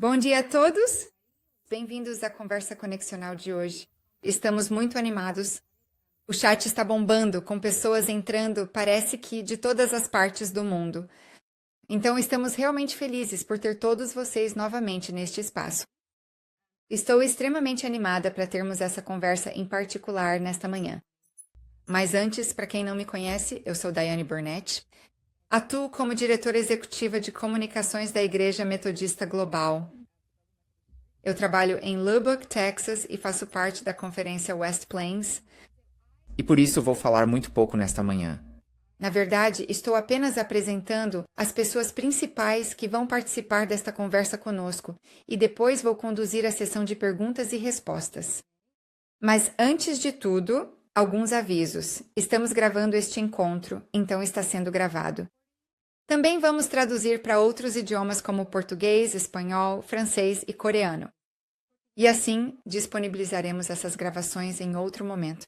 Bom dia a todos! Bem-vindos à conversa conexional de hoje. Estamos muito animados. O chat está bombando, com pessoas entrando, parece que de todas as partes do mundo. Então, estamos realmente felizes por ter todos vocês novamente neste espaço. Estou extremamente animada para termos essa conversa em particular nesta manhã. Mas antes, para quem não me conhece, eu sou Daiane Burnett. Atuo como diretora executiva de comunicações da Igreja Metodista Global. Eu trabalho em Lubbock, Texas, e faço parte da conferência West Plains. E por isso vou falar muito pouco nesta manhã. Na verdade, estou apenas apresentando as pessoas principais que vão participar desta conversa conosco, e depois vou conduzir a sessão de perguntas e respostas. Mas antes de tudo, alguns avisos. Estamos gravando este encontro, então está sendo gravado. Também vamos traduzir para outros idiomas como português, espanhol, francês e coreano. E assim, disponibilizaremos essas gravações em outro momento.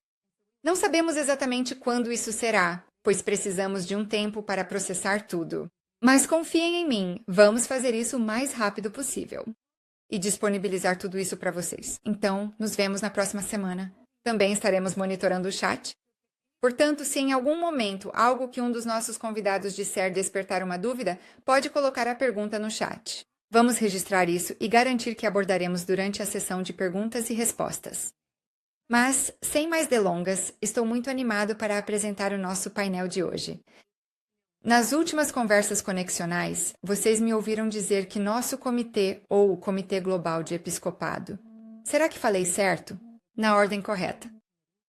Não sabemos exatamente quando isso será, pois precisamos de um tempo para processar tudo. Mas confiem em mim, vamos fazer isso o mais rápido possível. E disponibilizar tudo isso para vocês. Então, nos vemos na próxima semana. Também estaremos monitorando o chat. Portanto, se em algum momento algo que um dos nossos convidados disser despertar uma dúvida, pode colocar a pergunta no chat. Vamos registrar isso e garantir que abordaremos durante a sessão de perguntas e respostas. Mas, sem mais delongas, estou muito animado para apresentar o nosso painel de hoje. Nas últimas conversas conexionais, vocês me ouviram dizer que nosso comitê, ou o Comitê Global de Episcopado, será que falei certo? Na ordem correta.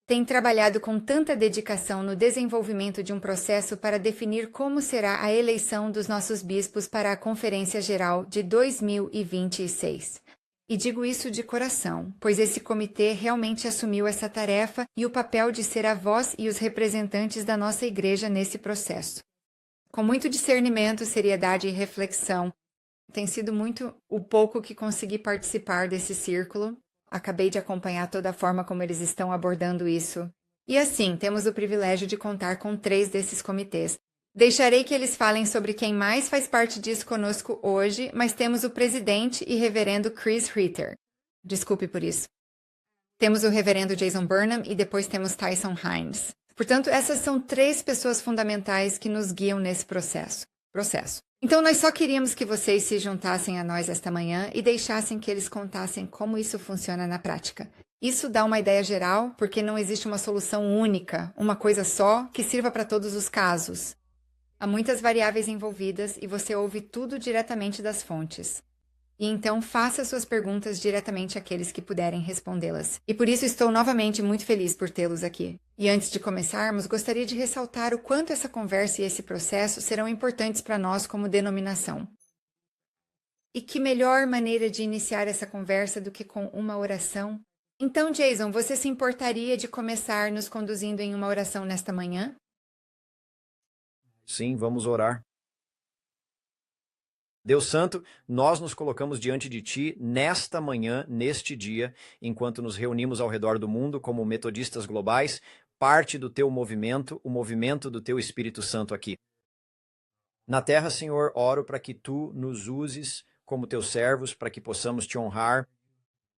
Tem trabalhado com tanta dedicação no desenvolvimento de um processo para definir como será a eleição dos nossos bispos para a Conferência Geral de 2026. E digo isso de coração, pois esse comitê realmente assumiu essa tarefa e o papel de ser a voz e os representantes da nossa igreja nesse processo. Com muito discernimento, seriedade e reflexão, tem sido muito o pouco que consegui participar desse círculo. Acabei de acompanhar toda a forma como eles estão abordando isso. E assim, temos o privilégio de contar com 3 desses comitês. Deixarei que eles falem sobre quem mais faz parte disso conosco hoje, mas temos o presidente e reverendo Chris Ritter. Desculpe por isso. Temos o reverendo Jason Burnham e depois temos Tyson Hines. Portanto, essas são 3 pessoas fundamentais que nos guiam nesse processo. Então, nós só queríamos que vocês se juntassem a nós esta manhã e deixassem que eles contassem como isso funciona na prática. Isso dá uma ideia geral, porque não existe uma solução única, uma coisa só, que sirva para todos os casos. Há muitas variáveis envolvidas e você ouve tudo diretamente das fontes. E então faça suas perguntas diretamente àqueles que puderem respondê-las. E por isso estou novamente muito feliz por tê-los aqui. E antes de começarmos, gostaria de ressaltar o quanto essa conversa e esse processo serão importantes para nós como denominação. E que melhor maneira de iniciar essa conversa do que com uma oração? Então, Jason, você se importaria de começar nos conduzindo em uma oração nesta manhã? Sim, vamos orar. Deus Santo, nós nos colocamos diante de Ti nesta manhã, neste dia, enquanto nos reunimos ao redor do mundo como metodistas globais, parte do Teu movimento, o movimento do Teu Espírito Santo aqui. Na terra, Senhor, oro para que Tu nos uses como Teus servos, para que possamos Te honrar.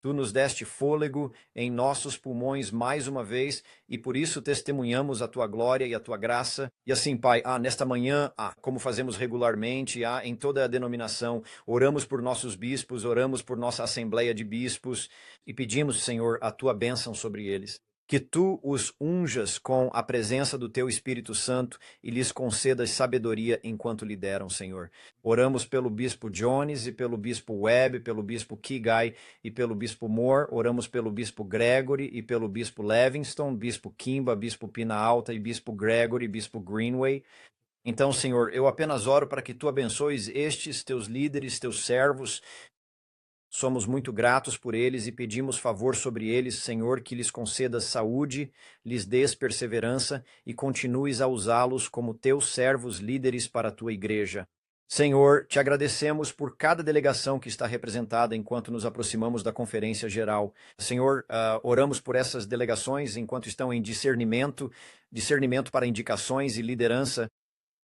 Tu nos deste fôlego em nossos pulmões mais uma vez e por isso testemunhamos a Tua glória e a Tua graça. E assim, Pai, nesta manhã, como fazemos regularmente, em toda a denominação, oramos por nossos bispos, oramos por nossa Assembleia de Bispos e pedimos, Senhor, a Tua bênção sobre eles. Que Tu os unjas com a presença do Teu Espírito Santo e lhes concedas sabedoria enquanto lideram, Senhor. Oramos pelo Bispo Jones e pelo Bispo Webb, pelo Bispo Kigai e pelo Bispo Moore. Oramos pelo Bispo Gregory e pelo Bispo Levingston, Bispo Kimba, Bispo Pina Alta e Bispo Gregory, Bispo Greenway. Então, Senhor, eu apenas oro para que Tu abençoes estes Teus líderes, Teus servos. Somos muito gratos por eles e pedimos favor sobre eles, Senhor, que lhes concedas saúde, lhes dês perseverança e continues a usá-los como teus servos líderes para a tua igreja. Senhor, te agradecemos por cada delegação que está representada enquanto nos aproximamos da Conferência Geral. Senhor, oramos por essas delegações enquanto estão em discernimento para indicações e liderança.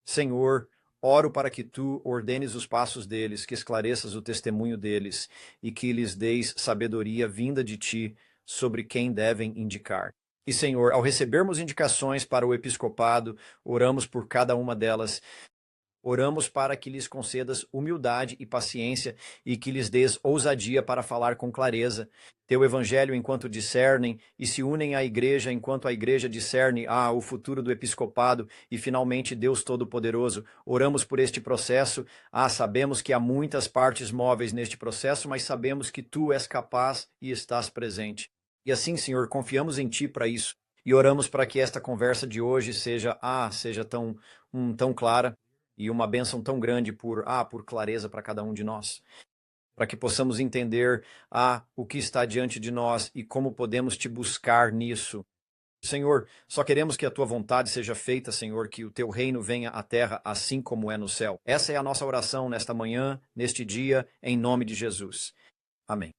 Senhor, Oro para que tu ordenes os passos deles, que esclareças o testemunho deles e que lhes deis sabedoria vinda de ti sobre quem devem indicar. E, Senhor, ao recebermos indicações para o episcopado, oramos por cada uma delas. Oramos para que lhes concedas humildade e paciência e que lhes dês ousadia para falar com clareza teu evangelho enquanto discernem e se unem à igreja enquanto a igreja discerne o futuro do episcopado e finalmente Deus Todo-Poderoso. Oramos por este processo. Sabemos que há muitas partes móveis neste processo, mas sabemos que tu és capaz e estás presente. E assim, Senhor, confiamos em ti para isso e oramos para que esta conversa de hoje seja tão clara e uma bênção tão grande por clareza para cada um de nós, para que possamos entender o que está diante de nós e como podemos te buscar nisso. Senhor, só queremos que a tua vontade seja feita, Senhor, que o teu reino venha à terra assim como é no céu. Essa é a nossa oração nesta manhã, neste dia, em nome de Jesus. Amém.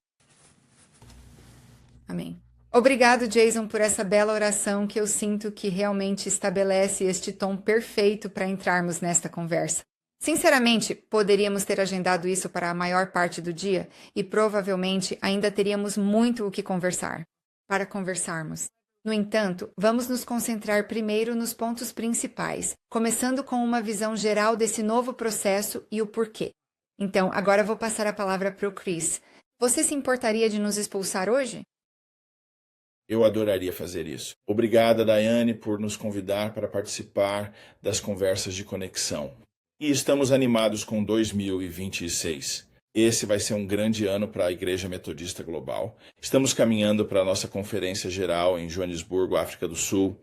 Amém. Obrigado, Jason, por essa bela oração que eu sinto que realmente estabelece este tom perfeito para entrarmos nesta conversa. Sinceramente, poderíamos ter agendado isso para a maior parte do dia e provavelmente ainda teríamos muito o que conversar. Para conversarmos. No entanto, vamos nos concentrar primeiro nos pontos principais, começando com uma visão geral desse novo processo e o porquê. Então, agora vou passar a palavra para o Chris. Você se importaria de nos expulsar hoje? Eu adoraria fazer isso. Obrigada, Daiane, por nos convidar para participar das conversas de conexão. E estamos animados com 2026. Esse vai ser um grande ano para a Igreja Metodista Global. Estamos caminhando para a nossa conferência geral em Joanesburgo, África do Sul.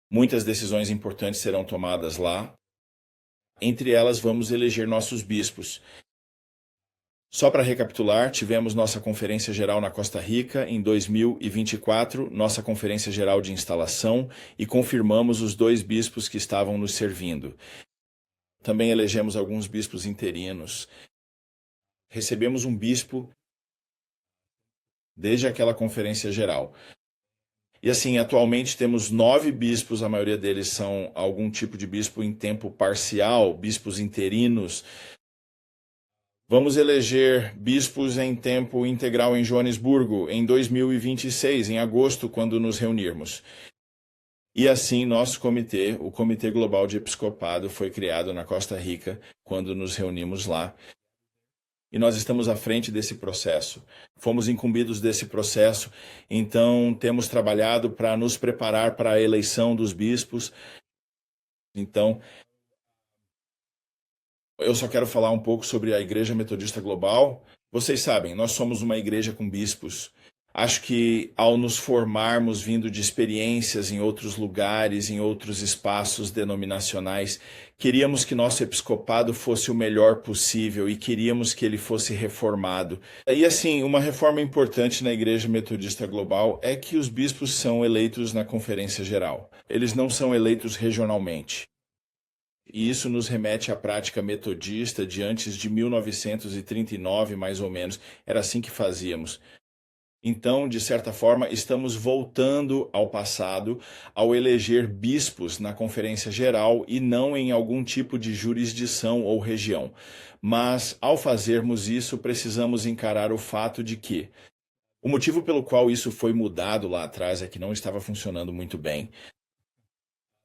Muitas decisões importantes serão tomadas lá. Entre elas, vamos eleger nossos bispos. Só para recapitular, tivemos nossa Conferência Geral na Costa Rica em 2024, nossa Conferência Geral de Instalação e confirmamos os 2 bispos que estavam nos servindo. Também elegemos alguns bispos interinos. Recebemos um bispo desde aquela Conferência Geral. E assim, atualmente temos 9 bispos, a maioria deles são algum tipo de bispo em tempo parcial, bispos interinos. Vamos eleger bispos em tempo integral em Joanesburgo em 2026, em agosto, quando nos reunirmos. E assim, nosso comitê, o Comitê Global de Episcopado, foi criado na Costa Rica, quando nos reunimos lá. E nós estamos à frente desse processo. Fomos incumbidos desse processo, então temos trabalhado para nos preparar para a eleição dos bispos. Então, eu só quero falar um pouco sobre a Igreja Metodista Global. Vocês sabem, nós somos uma igreja com bispos. Acho que ao nos formarmos vindo de experiências em outros lugares, em outros espaços denominacionais, queríamos que nosso episcopado fosse o melhor possível e queríamos que ele fosse reformado. E assim, uma reforma importante na Igreja Metodista Global é que os bispos são eleitos na Conferência Geral. Eles não são eleitos regionalmente. E isso nos remete à prática metodista de antes de 1939, mais ou menos. Era assim que fazíamos. Então, de certa forma, estamos voltando ao passado ao eleger bispos na Conferência Geral e não em algum tipo de jurisdição ou região. Mas, ao fazermos isso, precisamos encarar o fato de que o motivo pelo qual isso foi mudado lá atrás é que não estava funcionando muito bem.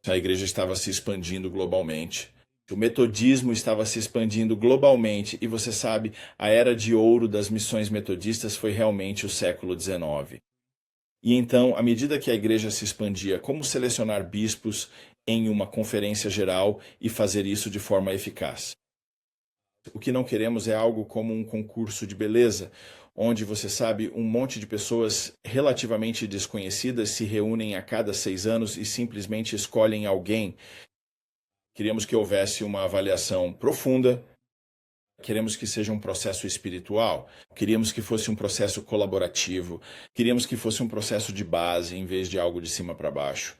A igreja estava se expandindo globalmente. O metodismo estava se expandindo globalmente e você sabe, a era de ouro das missões metodistas foi realmente o século XIX. E então, à medida que a igreja se expandia, como selecionar bispos em uma conferência geral e fazer isso de forma eficaz? O que não queremos é algo como um concurso de beleza, onde, você sabe, um monte de pessoas relativamente desconhecidas se reúnem a cada 6 anos e simplesmente escolhem alguém. Queríamos que houvesse uma avaliação profunda, queremos que seja um processo espiritual, queríamos que fosse um processo colaborativo, queríamos que fosse um processo de base em vez de algo de cima para baixo.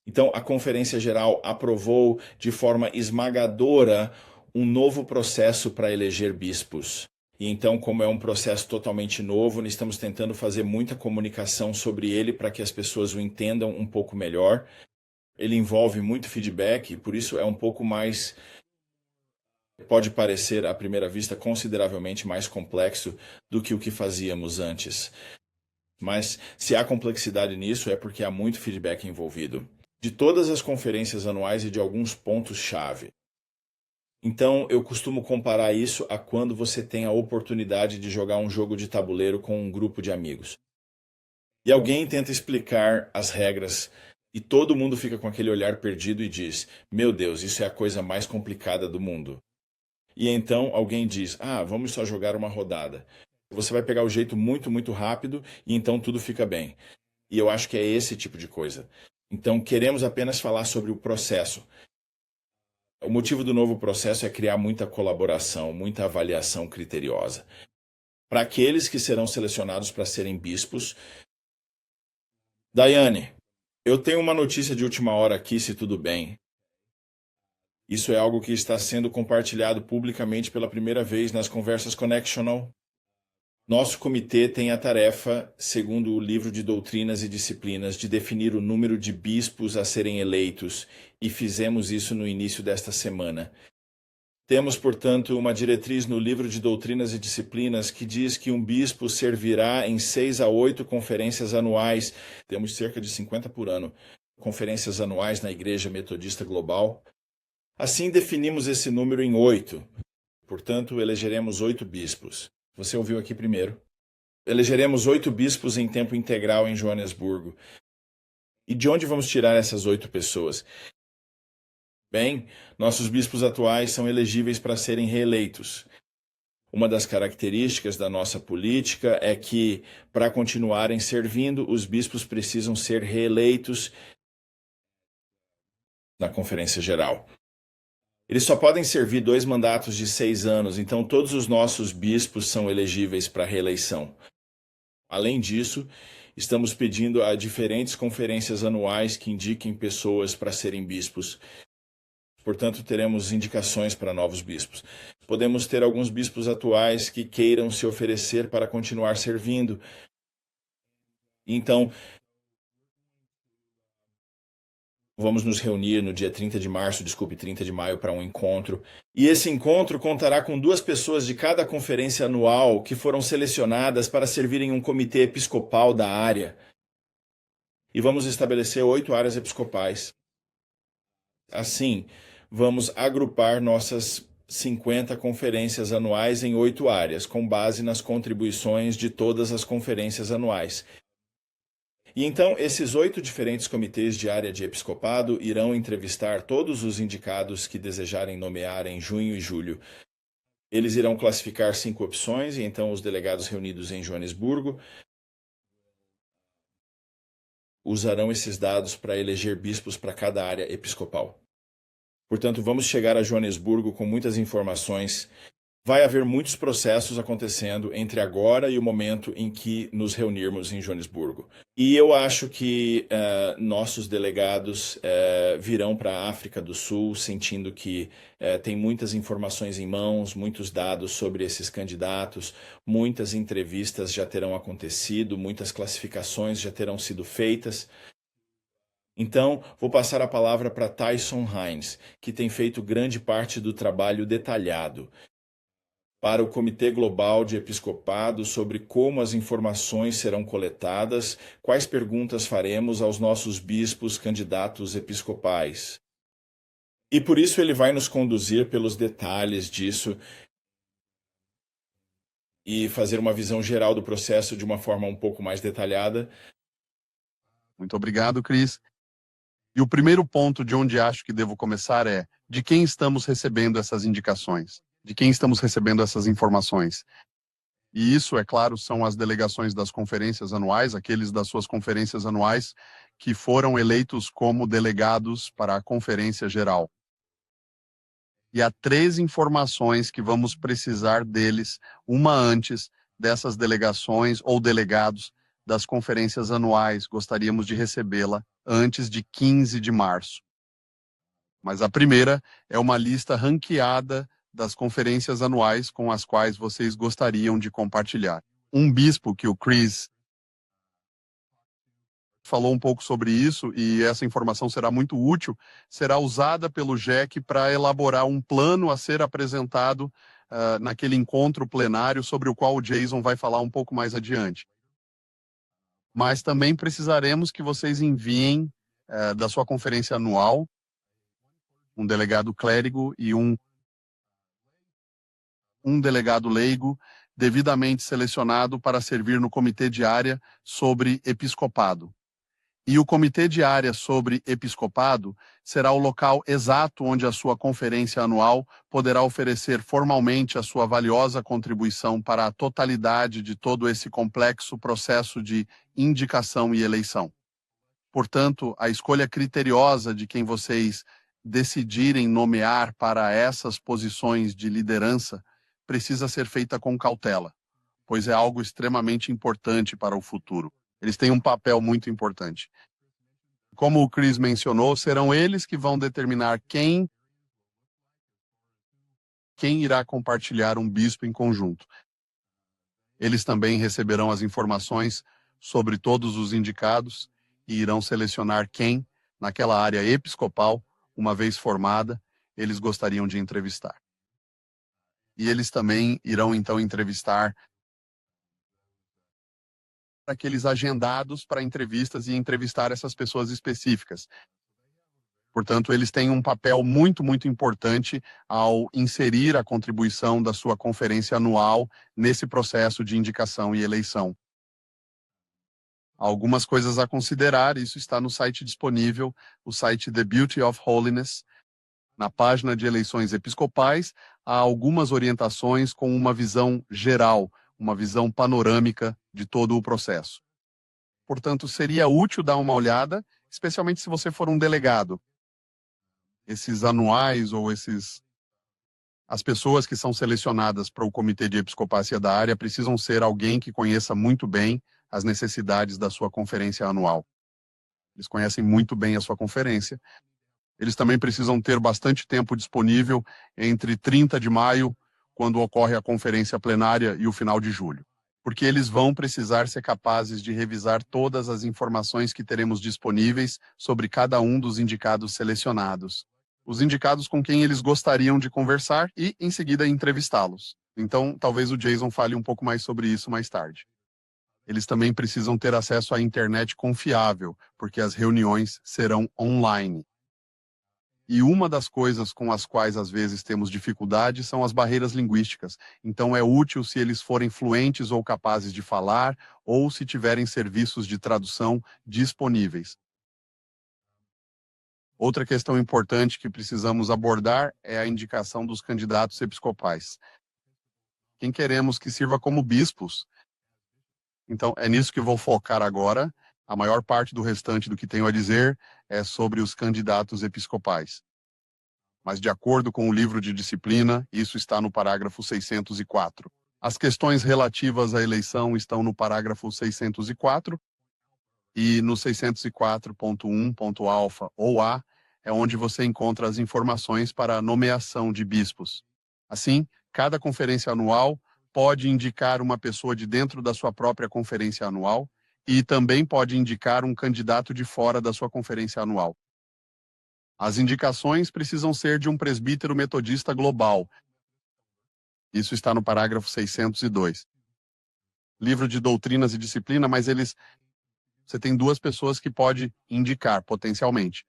Então, a Conferência Geral aprovou de forma esmagadora um novo processo para eleger bispos. E então, como é um processo totalmente novo, nós estamos tentando fazer muita comunicação sobre ele para que as pessoas o entendam um pouco melhor. Ele envolve muito feedback, e por isso é um pouco mais Pode parecer, à primeira vista, consideravelmente mais complexo do que o que fazíamos antes. Mas se há complexidade nisso, é porque há muito feedback envolvido, de todas as conferências anuais e de alguns pontos-chave. Então, eu costumo comparar isso a quando você tem a oportunidade de jogar um jogo de tabuleiro com um grupo de amigos. E alguém tenta explicar as regras e todo mundo fica com aquele olhar perdido e diz: "Meu Deus, isso é a coisa mais complicada do mundo." E então alguém diz: "Ah, vamos só jogar uma rodada." Você vai pegar o jeito muito, muito rápido e então tudo fica bem. E eu acho que é esse tipo de coisa. Então, queremos apenas falar sobre o processo. O motivo do novo processo é criar muita colaboração, muita avaliação criteriosa. Para aqueles que serão selecionados para serem bispos. Daiane, eu tenho uma notícia de última hora aqui, se tudo bem. Isso é algo que está sendo compartilhado publicamente pela primeira vez nas conversas Connectional. Nosso comitê tem a tarefa, segundo o livro de doutrinas e disciplinas, de definir o número de bispos a serem eleitos, e fizemos isso no início desta semana. Temos, portanto, uma diretriz no livro de doutrinas e disciplinas que diz que um bispo servirá em 6 a 8 conferências anuais. Temos cerca de 50 por ano, conferências anuais na Igreja Metodista Global. Assim, definimos esse número em 8. Portanto, elegeremos 8 bispos. Você ouviu aqui primeiro. Elegeremos 8 bispos em tempo integral em Joanesburgo. E de onde vamos tirar essas 8 pessoas? Bem, nossos bispos atuais são elegíveis para serem reeleitos. Uma das características da nossa política é que, para continuarem servindo, os bispos precisam ser reeleitos na Conferência Geral. Eles só podem servir 2 mandatos de 6 anos, então todos os nossos bispos são elegíveis para reeleição. Além disso, estamos pedindo a diferentes conferências anuais que indiquem pessoas para serem bispos. Portanto, teremos indicações para novos bispos. Podemos ter alguns bispos atuais que queiram se oferecer para continuar servindo. Então, vamos nos reunir no dia 30 de maio, para um encontro. E esse encontro contará com 2 pessoas de cada conferência anual que foram selecionadas para servir em um comitê episcopal da área. E vamos estabelecer 8 áreas episcopais. Assim, vamos agrupar nossas 50 conferências anuais em 8 áreas, com base nas contribuições de todas as conferências anuais. E então, esses 8 diferentes comitês de área de episcopado irão entrevistar todos os indicados que desejarem nomear em junho e julho. Eles irão classificar 5 opções, e então os delegados reunidos em Joanesburgo usarão esses dados para eleger bispos para cada área episcopal. Portanto, vamos chegar a Joanesburgo com muitas informações. Vai haver muitos processos acontecendo entre agora e o momento em que nos reunirmos em Joanesburgo. E eu acho que nossos delegados virão para a África do Sul sentindo que tem muitas informações em mãos, muitos dados sobre esses candidatos, muitas entrevistas já terão acontecido, muitas classificações já terão sido feitas. Então, vou passar a palavra para Tyson Hines, que tem feito grande parte do trabalho detalhado para o Comitê Global de Episcopado sobre como as informações serão coletadas, quais perguntas faremos aos nossos bispos candidatos episcopais. E por isso ele vai nos conduzir pelos detalhes disso e fazer uma visão geral do processo de uma forma um pouco mais detalhada. Muito obrigado, Cris. E o primeiro ponto de onde acho que devo começar é de quem estamos recebendo essas indicações, de quem estamos recebendo essas informações. E isso, é claro, são as delegações das conferências anuais, aqueles das suas conferências anuais que foram eleitos como delegados para a Conferência Geral. E há 3 informações que vamos precisar deles, uma antes dessas delegações ou delegados das conferências anuais, gostaríamos de recebê-la antes de 15 de março. Mas a primeira é uma lista ranqueada das conferências anuais com as quais vocês gostariam de compartilhar. Um bispo que o Chris falou um pouco sobre isso e essa informação será muito útil, será usada pelo JEC para elaborar um plano a ser apresentado naquele encontro plenário sobre o qual o Jason vai falar um pouco mais adiante. Mas também precisaremos que vocês enviem da sua conferência anual um delegado clérigo e um delegado leigo devidamente selecionado para servir no comitê de área sobre episcopado. E o comitê de área sobre episcopado será o local exato onde a sua conferência anual poderá oferecer formalmente a sua valiosa contribuição para a totalidade de todo esse complexo processo de indicação e eleição. Portanto, a escolha criteriosa de quem vocês decidirem nomear para essas posições de liderança precisa ser feita com cautela, pois é algo extremamente importante para o futuro. Eles têm um papel muito importante. Como o Chris mencionou, serão eles que vão determinar quem irá compartilhar um bispo em conjunto. Eles também receberão as informações sobre todos os indicados e irão selecionar quem, naquela área episcopal, uma vez formada, eles gostariam de entrevistar. E eles também irão, então, entrevistar aqueles agendados para entrevistas e entrevistar essas pessoas específicas. Portanto, eles têm um papel muito, muito importante ao inserir a contribuição da sua conferência anual nesse processo de indicação e eleição. Algumas coisas a considerar, isso está no site disponível, o site The Beauty of Holiness. Na página de eleições episcopais, há algumas orientações com uma visão geral, uma visão panorâmica de todo o processo. Portanto, seria útil dar uma olhada, especialmente se você for um delegado. Esses anuais ou as pessoas que são selecionadas para o comitê de episcopácia da área precisam ser alguém que conheça muito bem as necessidades da sua conferência anual. Eles conhecem muito bem a sua conferência. Eles também precisam ter bastante tempo disponível entre 30 de maio, quando ocorre a conferência plenária, e o final de julho, porque eles vão precisar ser capazes de revisar todas as informações que teremos disponíveis sobre cada um dos indicados selecionados, os indicados com quem eles gostariam de conversar e, em seguida, entrevistá-los. Então, talvez o Jason fale um pouco mais sobre isso mais tarde. Eles também precisam ter acesso à internet confiável, porque as reuniões serão online. E uma das coisas com as quais às vezes temos dificuldade são as barreiras linguísticas. Então é útil se eles forem fluentes ou capazes de falar, ou se tiverem serviços de tradução disponíveis. Outra questão importante que precisamos abordar é a indicação dos candidatos episcopais. Quem queremos que sirva como bispos? Então é nisso que vou focar agora. A maior parte do restante do que tenho a dizer é sobre os candidatos episcopais. Mas, de acordo com o livro de disciplina, isso está no parágrafo 604. As questões relativas à eleição estão no parágrafo 604 e no 604.1.alfa ou A é onde você encontra as informações para a nomeação de bispos. Assim, cada conferência anual pode indicar uma pessoa de dentro da sua própria conferência anual e também pode indicar um candidato de fora da sua conferência anual. As indicações precisam ser de um presbítero metodista global. Isso está no parágrafo 602. Livro de doutrinas e disciplina, mas você tem duas pessoas que pode indicar potencialmente.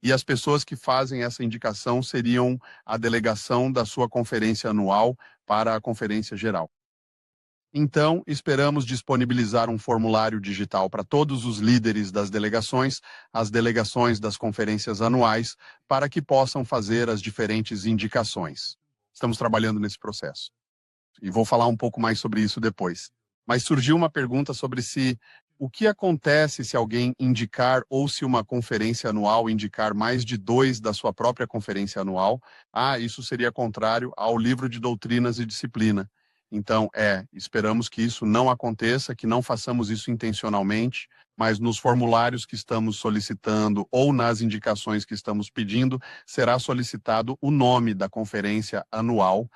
E as pessoas que fazem essa indicação seriam a delegação da sua conferência anual para a conferência geral. Então, esperamos disponibilizar um formulário digital para todos os líderes das delegações, as delegações das conferências anuais, para que possam fazer as diferentes indicações. Estamos trabalhando nesse processo. E vou falar um pouco mais sobre isso depois. Mas surgiu uma pergunta sobre o que acontece se alguém indicar ou se uma conferência anual indicar mais de 2 da sua própria conferência anual. Isso seria contrário ao livro de doutrinas e disciplina. Então, esperamos que isso não aconteça, que não façamos isso intencionalmente, mas nos formulários que estamos solicitando ou nas indicações que estamos pedindo, será solicitado o nome da conferência anual.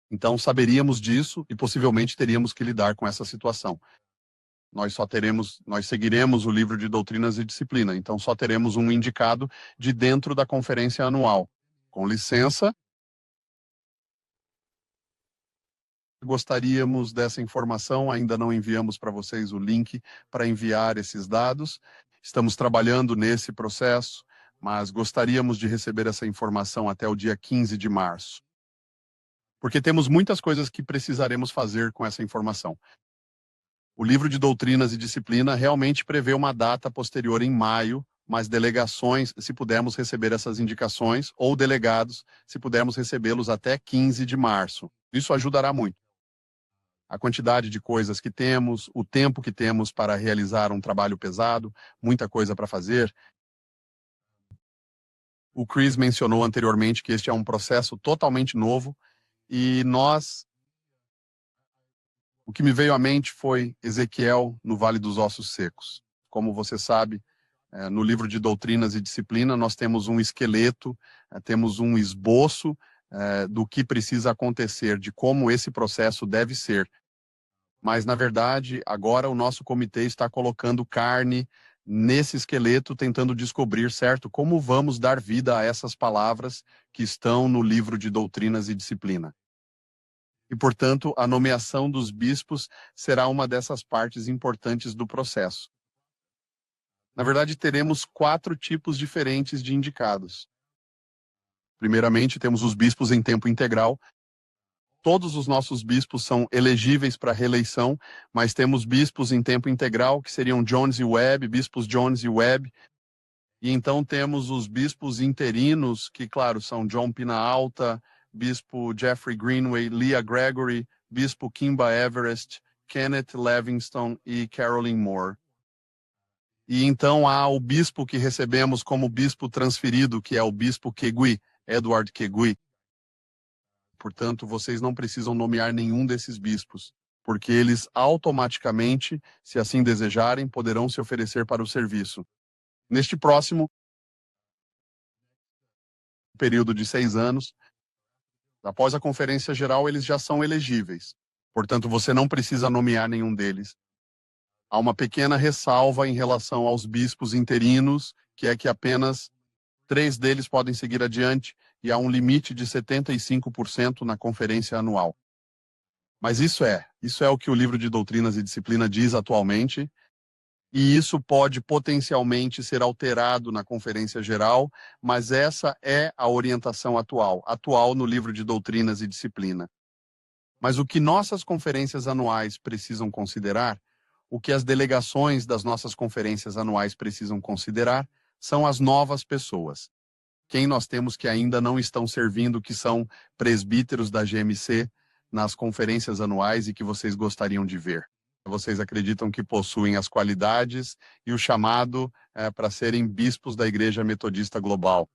Então, saberíamos disso e possivelmente teríamos que lidar com essa situação. nós seguiremos o livro de doutrinas e disciplina, então só teremos um indicado de dentro da conferência anual. Com licença, gostaríamos dessa informação, ainda não enviamos para vocês o link para enviar esses dados. Estamos trabalhando nesse processo, mas gostaríamos de receber essa informação até o dia 15 de março. Porque temos muitas coisas que precisaremos fazer com essa informação. O livro de doutrinas e disciplina realmente prevê uma data posterior em maio, mas delegações, se pudermos receber essas indicações, ou delegados, se pudermos recebê-los até 15 de março. Isso ajudará muito. A quantidade de coisas que temos, o tempo que temos para realizar um trabalho pesado, muita coisa para fazer. O Chris mencionou anteriormente que este é um processo totalmente novo e o que me veio à mente foi Ezequiel no Vale dos Ossos Secos. Como você sabe, no livro de doutrinas e disciplina, nós temos um esqueleto, temos um esboço do que precisa acontecer, de como esse processo deve ser. Mas, na verdade, agora o nosso comitê está colocando carne nesse esqueleto, tentando descobrir, certo, como vamos dar vida a essas palavras que estão no livro de doutrinas e disciplina. E, portanto, a nomeação dos bispos será uma dessas partes importantes do processo. Na verdade, teremos 4 tipos diferentes de indicados. Primeiramente, temos os bispos em tempo integral. Todos os nossos bispos são elegíveis para reeleição, mas temos bispos em tempo integral, que seriam Jones e Webb, bispos Jones e Webb. E então temos os bispos interinos, que, claro, são John Pina Alta, bispo Jeffrey Greenway, Leah Gregory, bispo Kimba Everest, Kenneth Livingston e Carolyn Moore. E então há o bispo que recebemos como bispo transferido, que é o bispo Kegui, Edward Kegui. Portanto, vocês não precisam nomear nenhum desses bispos, porque eles automaticamente, se assim desejarem, poderão se oferecer para o serviço. Neste próximo período de 6 anos, após a Conferência Geral, eles já são elegíveis. Portanto, você não precisa nomear nenhum deles. Há uma pequena ressalva em relação aos bispos interinos, que é que apenas 3 deles podem seguir adiante, e há um limite de 75% na conferência anual. Mas isso é o que o livro de doutrinas e disciplina diz atualmente, e isso pode potencialmente ser alterado na conferência geral, mas essa é a orientação atual no livro de doutrinas e disciplina. Mas o que nossas conferências anuais precisam considerar, o que as delegações das nossas conferências anuais precisam considerar, são as novas pessoas. Quem nós temos que ainda não estão servindo, que são presbíteros da GMC nas conferências anuais e que vocês gostariam de ver. Vocês acreditam que possuem as qualidades e o chamado para serem bispos da Igreja Metodista Global.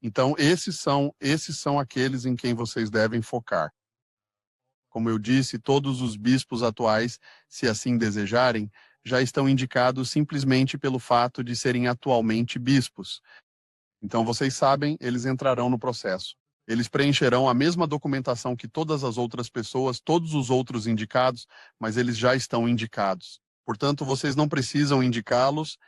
Então, esses são aqueles em quem vocês devem focar. Como eu disse, todos os bispos atuais, se assim desejarem, já estão indicados simplesmente pelo fato de serem atualmente bispos. Então, vocês sabem, eles entrarão no processo. Eles preencherão a mesma documentação que todas as outras pessoas, todos os outros indicados, mas eles já estão indicados. Portanto, vocês não precisam indicá-los.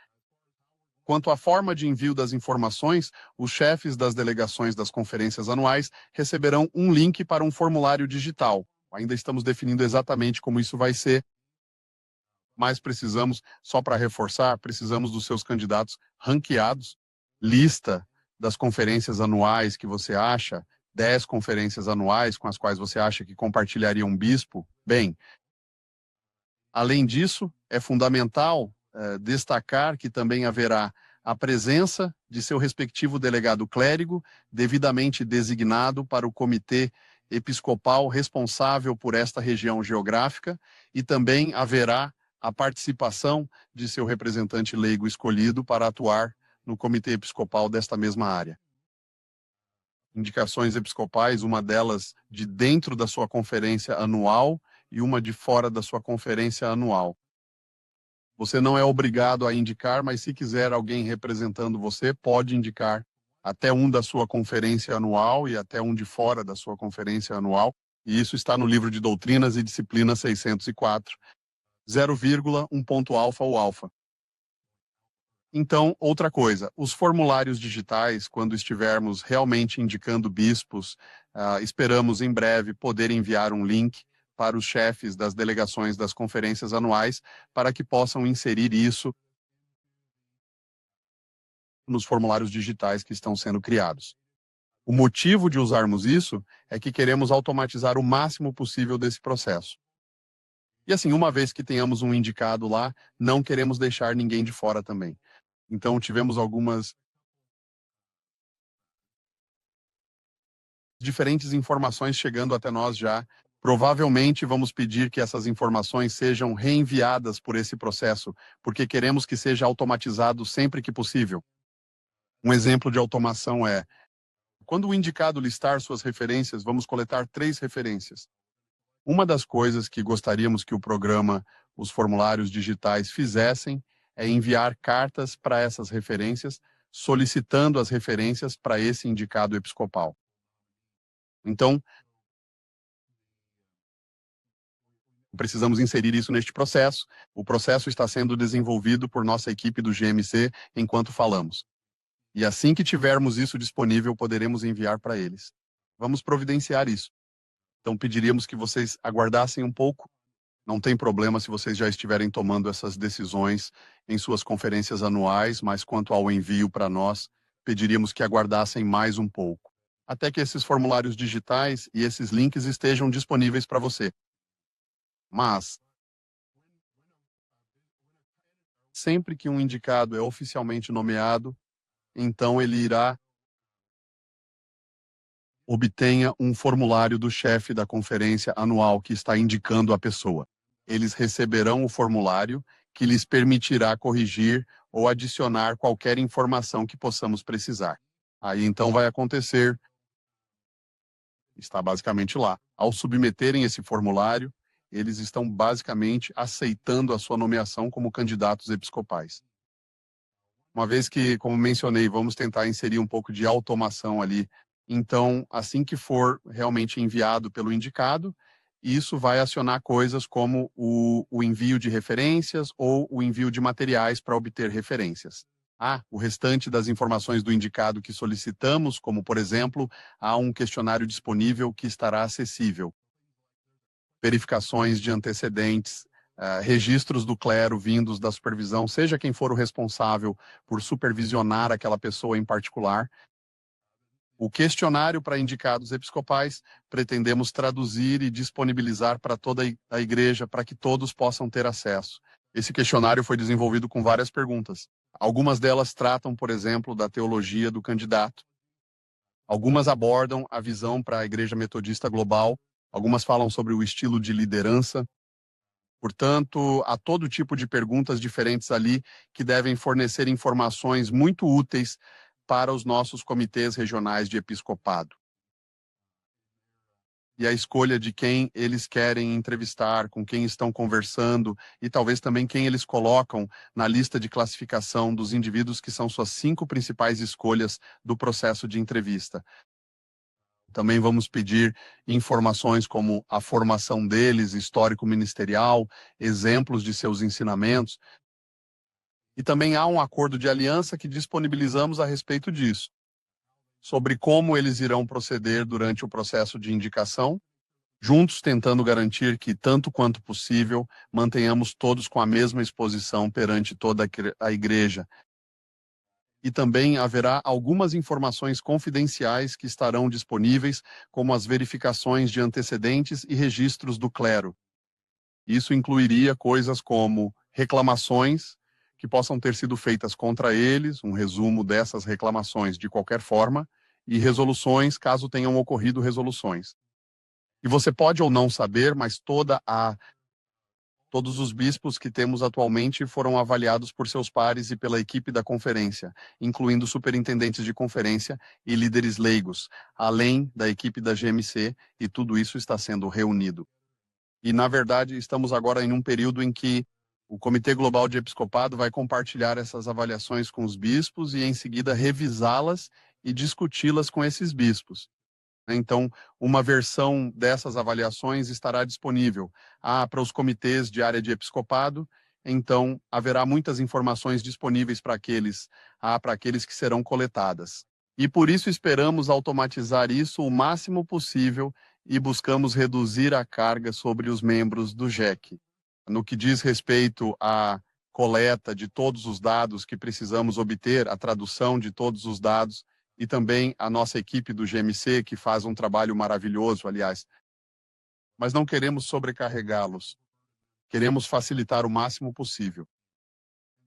Quanto à forma de envio das informações, os chefes das delegações das conferências anuais receberão um link para um formulário digital. Ainda estamos definindo exatamente como isso vai ser, mas precisamos, só para reforçar, precisamos dos seus candidatos ranqueados, lista das conferências anuais que você acha, 10 conferências anuais com as quais você acha que compartilharia um bispo. Bem, além disso, é fundamental destacar que também haverá a presença de seu respectivo delegado clérigo, devidamente designado para o comitê episcopal responsável por esta região geográfica, e também haverá a participação de seu representante leigo escolhido para atuar no comitê episcopal desta mesma área. Indicações episcopais, uma delas de dentro da sua conferência anual e uma de fora da sua conferência anual. Você não é obrigado a indicar, mas se quiser alguém representando você, pode indicar até um da sua conferência anual e até um de fora da sua conferência anual. E isso está no livro de Doutrinas e Disciplina 604. 0,1 ponto alfa ou alfa. Então, outra coisa, os formulários digitais, quando estivermos realmente indicando bispos, esperamos em breve poder enviar um link para os chefes das delegações das conferências anuais para que possam inserir isso nos formulários digitais que estão sendo criados. O motivo de usarmos isso é que queremos automatizar o máximo possível desse processo. E assim, uma vez que tenhamos um indicado lá, não queremos deixar ninguém de fora também. Então, tivemos algumas diferentes informações chegando até nós já. Provavelmente vamos pedir que essas informações sejam reenviadas por esse processo, porque queremos que seja automatizado sempre que possível. Um exemplo de automação é, quando o indicado listar suas referências, vamos coletar 3 referências. Uma das coisas que gostaríamos que o programa, os formulários digitais fizessem é enviar cartas para essas referências, solicitando as referências para esse indicado episcopal. Então, precisamos inserir isso neste processo. O processo está sendo desenvolvido por nossa equipe do GMC enquanto falamos. E assim que tivermos isso disponível, poderemos enviar para eles. Vamos providenciar isso. Então, pediríamos que vocês aguardassem um pouco. Não tem problema se vocês já estiverem tomando essas decisões em suas conferências anuais, mas quanto ao envio para nós, pediríamos que aguardassem mais um pouco, até que esses formulários digitais e esses links estejam disponíveis para você. Mas, sempre que um indicado é oficialmente nomeado, então ele irá obtenha um formulário do chefe da conferência anual que está indicando a pessoa. Eles receberão o formulário que lhes permitirá corrigir ou adicionar qualquer informação que possamos precisar. Aí então vai acontecer, está basicamente lá. Ao submeterem esse formulário, eles estão basicamente aceitando a sua nomeação como candidatos episcopais. Uma vez que, como mencionei, vamos tentar inserir um pouco de automação ali. Então, assim que for realmente enviado pelo indicado, isso vai acionar coisas como o envio de referências ou o envio de materiais para obter referências. O restante das informações do indicado que solicitamos, como, por exemplo, há um questionário disponível que estará acessível. Verificações de antecedentes, registros do clero vindos da supervisão, seja quem for o responsável por supervisionar aquela pessoa em particular. O questionário para indicados episcopais pretendemos traduzir e disponibilizar para toda a igreja para que todos possam ter acesso. Esse questionário foi desenvolvido com várias perguntas. Algumas delas tratam, por exemplo, da teologia do candidato. Algumas abordam a visão para a Igreja Metodista Global. Algumas falam sobre o estilo de liderança. Portanto, há todo tipo de perguntas diferentes ali que devem fornecer informações muito úteis para os nossos comitês regionais de episcopado. E a escolha de quem eles querem entrevistar, com quem estão conversando e talvez também quem eles colocam na lista de classificação dos indivíduos que são suas 5 principais escolhas do processo de entrevista. Também vamos pedir informações como a formação deles, histórico ministerial, exemplos de seus ensinamentos. E também há um acordo de aliança que disponibilizamos a respeito disso, sobre como eles irão proceder durante o processo de indicação, juntos tentando garantir que, tanto quanto possível, mantenhamos todos com a mesma exposição perante toda a igreja. E também haverá algumas informações confidenciais que estarão disponíveis, como as verificações de antecedentes e registros do clero. Isso incluiria coisas como reclamações que possam ter sido feitas contra eles, um resumo dessas reclamações de qualquer forma, e resoluções, caso tenham ocorrido resoluções. E você pode ou não saber, mas todos os bispos que temos atualmente foram avaliados por seus pares e pela equipe da conferência, incluindo superintendentes de conferência e líderes leigos, além da equipe da GMC, e tudo isso está sendo reunido. E, na verdade, estamos agora em um período em que o Comitê Global de Episcopado vai compartilhar essas avaliações com os bispos e, em seguida, revisá-las e discuti-las com esses bispos. Então, uma versão dessas avaliações estará disponível para os comitês de área de episcopado. Então, haverá muitas informações disponíveis para aqueles que serão coletadas. E por isso esperamos automatizar isso o máximo possível e buscamos reduzir a carga sobre os membros do GEC. No que diz respeito à coleta de todos os dados que precisamos obter, a tradução de todos os dados, e também a nossa equipe do GMC, que faz um trabalho maravilhoso, aliás. Mas não queremos sobrecarregá-los. Queremos facilitar o máximo possível.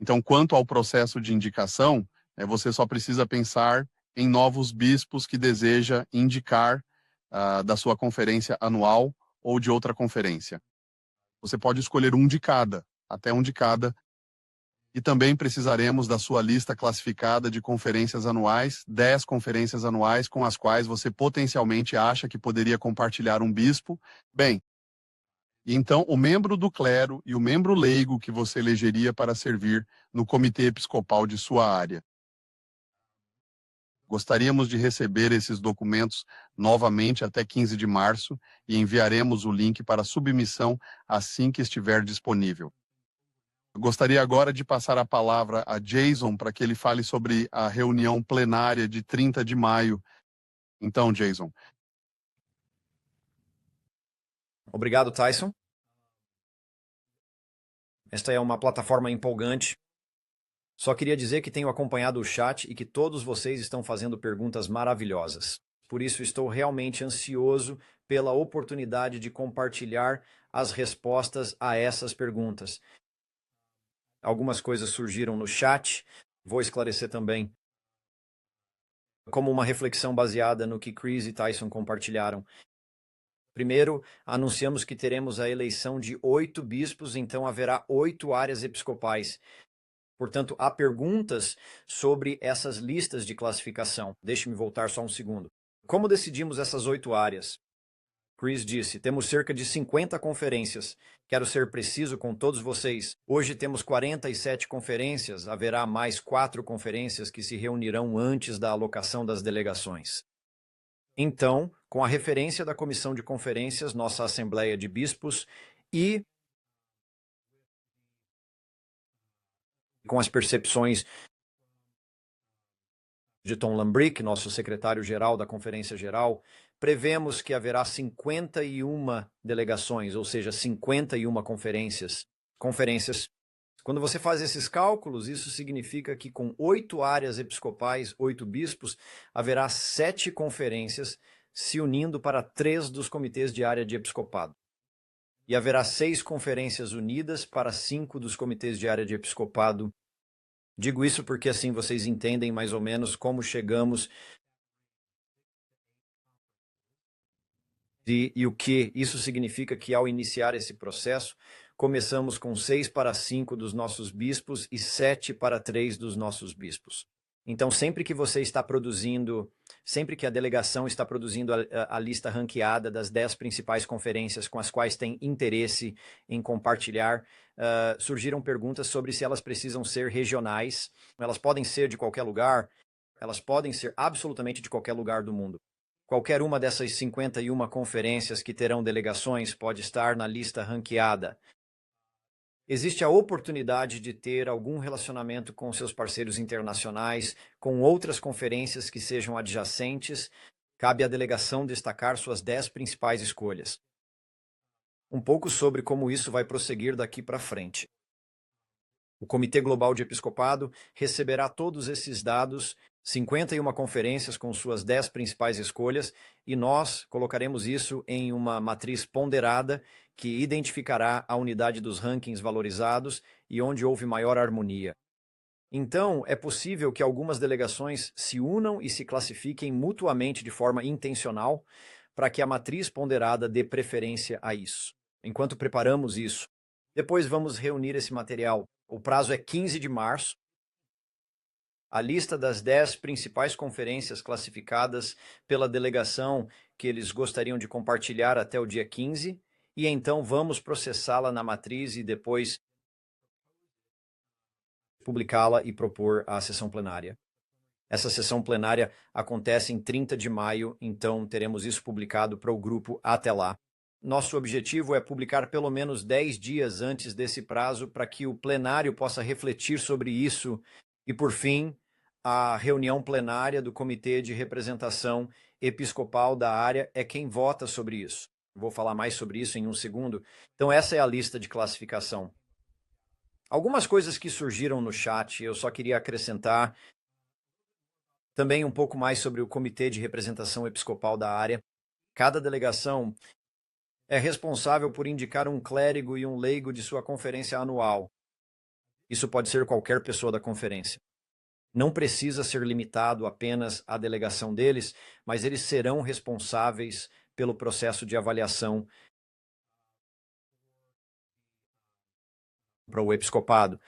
Então, quanto ao processo de indicação, você só precisa pensar em novos bispos que deseja indicar da sua conferência anual ou de outra conferência. Você pode escolher um de cada, até um de cada. E também precisaremos da sua lista classificada de conferências anuais, 10 conferências anuais com as quais você potencialmente acha que poderia compartilhar um bispo. Bem, então o membro do clero e o membro leigo que você elegeria para servir no comitê episcopal de sua área. Gostaríamos de receber esses documentos novamente até 15 de março e enviaremos o link para submissão assim que estiver disponível. Eu gostaria agora de passar a palavra a Jason para que ele fale sobre a reunião plenária de 30 de maio. Então, Jason. Obrigado, Tyson. Esta é uma plataforma empolgante. Só queria dizer que tenho acompanhado o chat e que todos vocês estão fazendo perguntas maravilhosas. Por isso, estou realmente ansioso pela oportunidade de compartilhar as respostas a essas perguntas. Algumas coisas surgiram no chat, vou esclarecer também. Como uma reflexão baseada no que Chris e Tyson compartilharam. Primeiro, anunciamos que teremos a eleição de 8 bispos, então haverá 8 áreas episcopais. Portanto, há perguntas sobre essas listas de classificação. Deixe-me voltar só um segundo. Como decidimos essas 8 áreas? Chris disse, temos cerca de 50 conferências. Quero ser preciso com todos vocês. Hoje temos 47 conferências, haverá mais 4 conferências que se reunirão antes da alocação das delegações. Então, com a referência da comissão de conferências, nossa Assembleia de Bispos e com as percepções de Tom Lambrick, nosso secretário-geral da Conferência Geral, prevemos que haverá 51 delegações, ou seja, 51 conferências. Quando você faz esses cálculos, isso significa que com 8 áreas episcopais, 8 bispos, haverá 7 conferências se unindo para 3 dos comitês de área de episcopado. E haverá 6 conferências unidas para 5 dos comitês de área de episcopado. Digo isso porque assim vocês entendem mais ou menos como chegamos e o que isso significa que ao iniciar esse processo, começamos com 6 para 5 dos nossos bispos e 7 para 3 dos nossos bispos. Então, sempre que você está produzindo, sempre que a delegação está produzindo a lista ranqueada das 10 principais conferências com as quais tem interesse em compartilhar, surgiram perguntas sobre se elas precisam ser regionais. Elas podem ser de qualquer lugar, elas podem ser absolutamente de qualquer lugar do mundo. Qualquer uma dessas 51 conferências que terão delegações pode estar na lista ranqueada. Existe a oportunidade de ter algum relacionamento com seus parceiros internacionais, com outras conferências que sejam adjacentes. Cabe à delegação destacar suas 10 principais escolhas. Um pouco sobre como isso vai prosseguir daqui para frente. O Comitê Global de Episcopado receberá todos esses dados, 51 conferências com suas 10 principais escolhas, e nós colocaremos isso em uma matriz ponderada que identificará a unidade dos rankings valorizados e onde houve maior harmonia. Então, é possível que algumas delegações se unam e se classifiquem mutuamente de forma intencional para que a matriz ponderada dê preferência a isso. Enquanto preparamos isso, depois vamos reunir esse material. O prazo é 15 de março. A lista das 10 principais conferências classificadas pela delegação que eles gostariam de compartilhar até o dia 15, e então vamos processá-la na matriz e depois publicá-la e propor à sessão plenária. Essa sessão plenária acontece em 30 de maio, então teremos isso publicado para o grupo até lá. Nosso objetivo é publicar pelo menos 10 dias antes desse prazo para que o plenário possa refletir sobre isso e, por fim, a reunião plenária do Comitê de Representação Episcopal da área é quem vota sobre isso. Vou falar mais sobre isso em um segundo. Então, essa é a lista de classificação. Algumas coisas que surgiram no chat, eu só queria acrescentar também um pouco mais sobre o Comitê de Representação Episcopal da área. Cada delegação é responsável por indicar um clérigo e um leigo de sua conferência anual. Isso pode ser qualquer pessoa da conferência. Não precisa ser limitado apenas à delegação deles, mas eles serão responsáveis pelo processo de avaliação para o episcopado.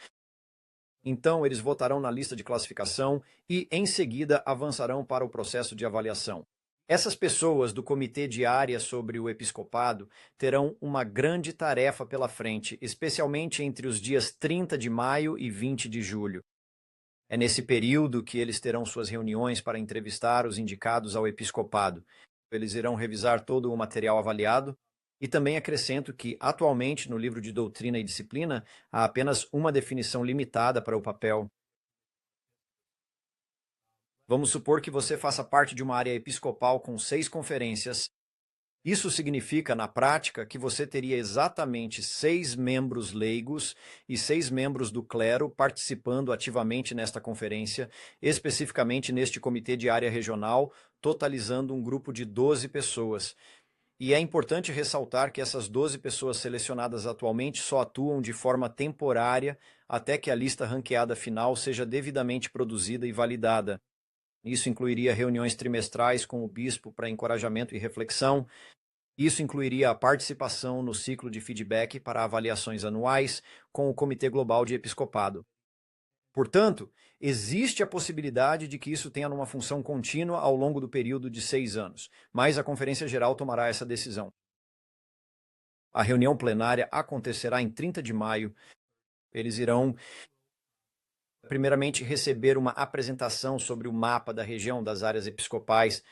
Então, eles votarão na lista de classificação e, em seguida, avançarão para o processo de avaliação. Essas pessoas do Comitê de Área sobre o Episcopado terão uma grande tarefa pela frente, especialmente entre os dias 30 de maio e 20 de julho. É nesse período que eles terão suas reuniões para entrevistar os indicados ao episcopado. Eles irão revisar todo o material avaliado e também acrescento que, atualmente, no livro de Doutrina e Disciplina, há apenas uma definição limitada para o papel. Vamos supor que você faça parte de uma área episcopal com 6 conferências. Isso significa, na prática, que você teria exatamente 6 membros leigos e 6 membros do clero participando ativamente nesta conferência, especificamente neste comitê de área regional, totalizando um grupo de 12 pessoas. E é importante ressaltar que essas 12 pessoas selecionadas atualmente só atuam de forma temporária até que a lista ranqueada final seja devidamente produzida e validada. Isso incluiria reuniões trimestrais com o bispo para encorajamento e reflexão. Isso incluiria a participação no ciclo de feedback para avaliações anuais com o Comitê Global de Episcopado. Portanto, existe a possibilidade de que isso tenha uma função contínua ao longo do período de 6 anos, mas a Conferência Geral tomará essa decisão. A reunião plenária acontecerá em 30 de maio. Eles irão primeiramente receber uma apresentação sobre o mapa da região das áreas episcopais.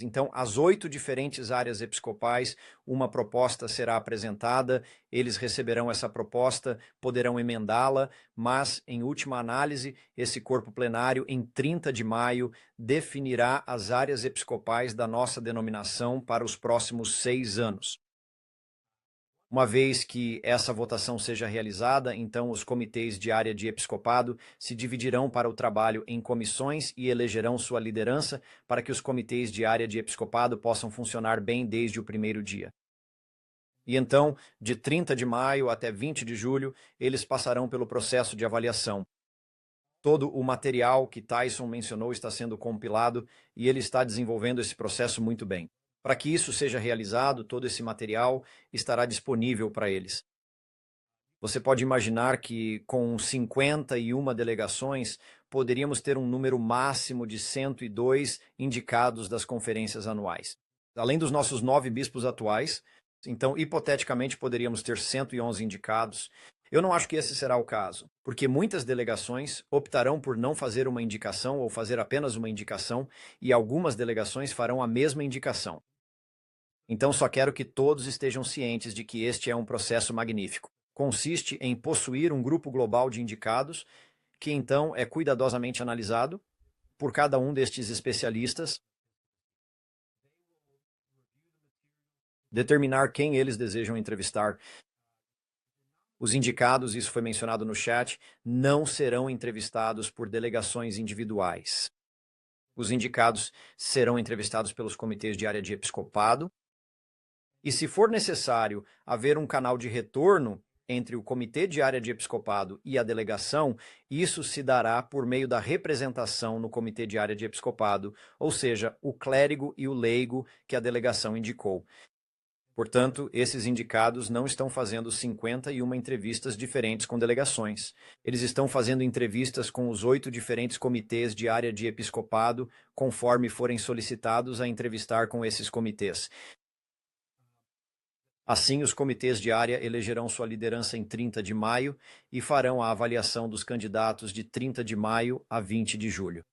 Então, as 8 diferentes áreas episcopais, uma proposta será apresentada, eles receberão essa proposta, poderão emendá-la, mas, em última análise, esse corpo plenário, em 30 de maio, definirá as áreas episcopais da nossa denominação para os próximos 6 anos. Uma vez que essa votação seja realizada, então os comitês de área de episcopado se dividirão para o trabalho em comissões e elegerão sua liderança para que os comitês de área de episcopado possam funcionar bem desde o primeiro dia. E então, de 30 de maio até 20 de julho, eles passarão pelo processo de avaliação. Todo o material que Tyson mencionou está sendo compilado e ele está desenvolvendo esse processo muito bem. Para que isso seja realizado, todo esse material estará disponível para eles. Você pode imaginar que, com 51 delegações, poderíamos ter um número máximo de 102 indicados das conferências anuais. Além dos nossos 9 bispos atuais, então, hipoteticamente, poderíamos ter 111 indicados. Eu não acho que esse será o caso, porque muitas delegações optarão por não fazer uma indicação ou fazer apenas uma indicação, e algumas delegações farão a mesma indicação. Então, só quero que todos estejam cientes de que este é um processo magnífico. Consiste em possuir um grupo global de indicados, que então é cuidadosamente analisado por cada um destes especialistas, determinar quem eles desejam entrevistar. Os indicados, isso foi mencionado no chat, não serão entrevistados por delegações individuais. Os indicados serão entrevistados pelos comitês de área de episcopado. E se for necessário haver um canal de retorno entre o comitê de área de episcopado e a delegação, isso se dará por meio da representação no comitê de área de episcopado, ou seja, o clérigo e o leigo que a delegação indicou. Portanto, esses indicados não estão fazendo 51 entrevistas diferentes com delegações. Eles estão fazendo entrevistas com os 8 diferentes comitês de área de episcopado, conforme forem solicitados a entrevistar com esses comitês. Assim, os comitês de área elegerão sua liderança em 30 de maio e farão a avaliação dos candidatos de 30 de maio a 20 de julho.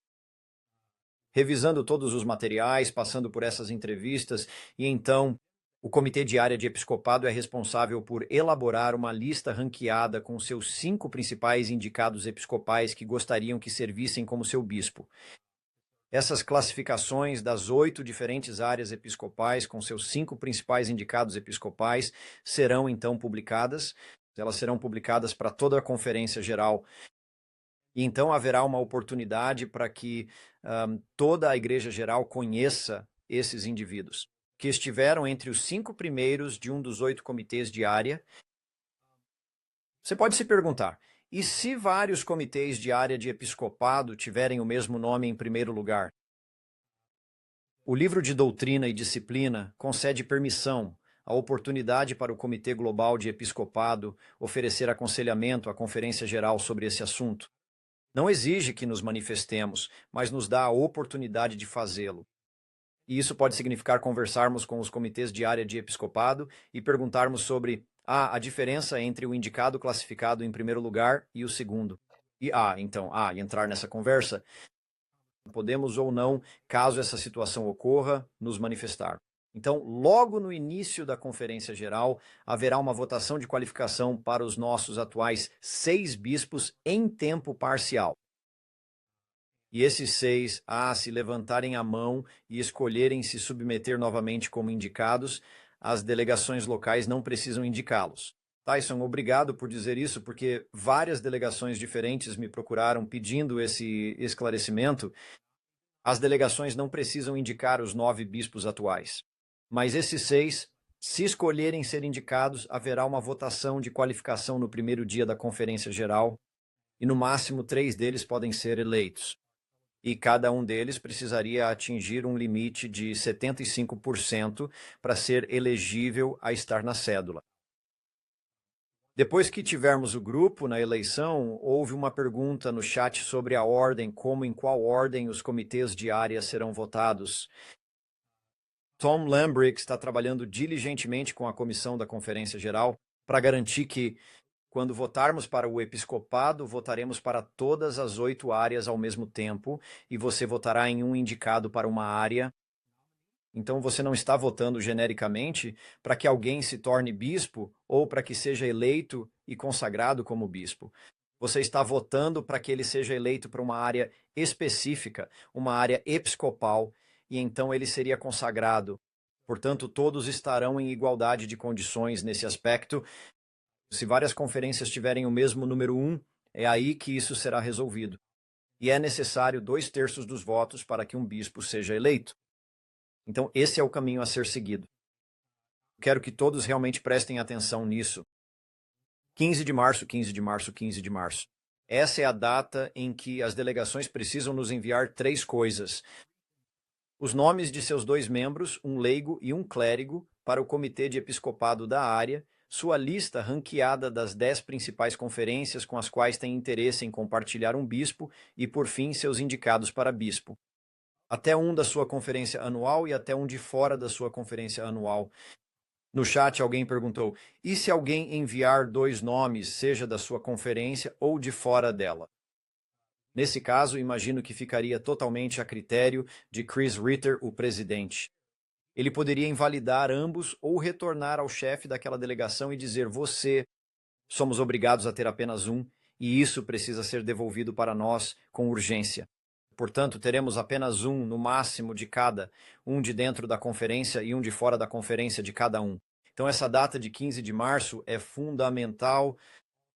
revisando todos os materiais, passando por essas entrevistas, e então o Comitê de Área de Episcopado é responsável por elaborar uma lista ranqueada com seus 5 principais indicados episcopais que gostariam que servissem como seu bispo. Essas classificações das 8 diferentes áreas episcopais, com seus 5 principais indicados episcopais, serão então publicadas. Elas serão publicadas para toda a Conferência Geral. E então haverá uma oportunidade para que toda a Igreja Geral conheça esses indivíduos, que estiveram entre os 5 primeiros de um dos 8 comitês de área. Você pode se perguntar, e se vários comitês de área de episcopado tiverem o mesmo nome em primeiro lugar? O livro de Doutrina e Disciplina concede permissão, a oportunidade para o Comitê Global de Episcopado oferecer aconselhamento à Conferência Geral sobre esse assunto. Não exige que nos manifestemos, mas nos dá a oportunidade de fazê-lo. E isso pode significar conversarmos com os comitês de área de episcopado e perguntarmos sobre a diferença entre o indicado classificado em primeiro lugar e o segundo. E entrar nessa conversa, podemos ou não, caso essa situação ocorra, nos manifestar. Então, logo no início da Conferência Geral, haverá uma votação de qualificação para os nossos atuais 6 bispos em tempo parcial. E esses 6, se levantarem a mão e escolherem se submeter novamente como indicados, as delegações locais não precisam indicá-los. Tyson, obrigado por dizer isso, porque várias delegações diferentes me procuraram pedindo esse esclarecimento. As delegações não precisam indicar os 9 bispos atuais. Mas esses 6, se escolherem ser indicados, haverá uma votação de qualificação no primeiro dia da Conferência Geral, e no máximo 3 deles podem ser eleitos. E cada um deles precisaria atingir um limite de 75% para ser elegível a estar na cédula. Depois que tivermos o grupo na eleição, houve uma pergunta no chat sobre a ordem, em qual ordem os comitês de área serão votados. Tom Lambrick está trabalhando diligentemente com a comissão da Conferência Geral para garantir que, quando votarmos para o episcopado, votaremos para todas as 8 áreas ao mesmo tempo, e você votará em um indicado para uma área. Então você não está votando genericamente para que alguém se torne bispo ou para que seja eleito e consagrado como bispo. Você está votando para que ele seja eleito para uma área específica, uma área episcopal, e então ele seria consagrado. Portanto, todos estarão em igualdade de condições nesse aspecto. Se várias conferências tiverem o mesmo número 1, é aí que isso será resolvido. E é necessário 2/3 dos votos para que um bispo seja eleito. Então, esse é o caminho a ser seguido. Quero que todos realmente prestem atenção nisso. 15 de março, 15 de março, 15 de março. Essa é a data em que as delegações precisam nos enviar 3 coisas. Os nomes de seus 2 membros, um leigo e um clérigo, para o Comitê de Episcopado da área, sua lista ranqueada das 10 principais conferências com as quais tem interesse em compartilhar um bispo e, por fim, seus indicados para bispo. Até um da sua conferência anual e até um de fora da sua conferência anual. No chat alguém perguntou, e se alguém enviar 2 nomes, seja da sua conferência ou de fora dela? Nesse caso, imagino que ficaria totalmente a critério de Chris Ritter, o presidente. Ele poderia invalidar ambos ou retornar ao chefe daquela delegação e dizer, somos obrigados a ter apenas um, e isso precisa ser devolvido para nós com urgência. Portanto, teremos apenas um, no máximo, de cada, um de dentro da conferência e um de fora da conferência de cada um. Então, essa data de 15 de março é fundamental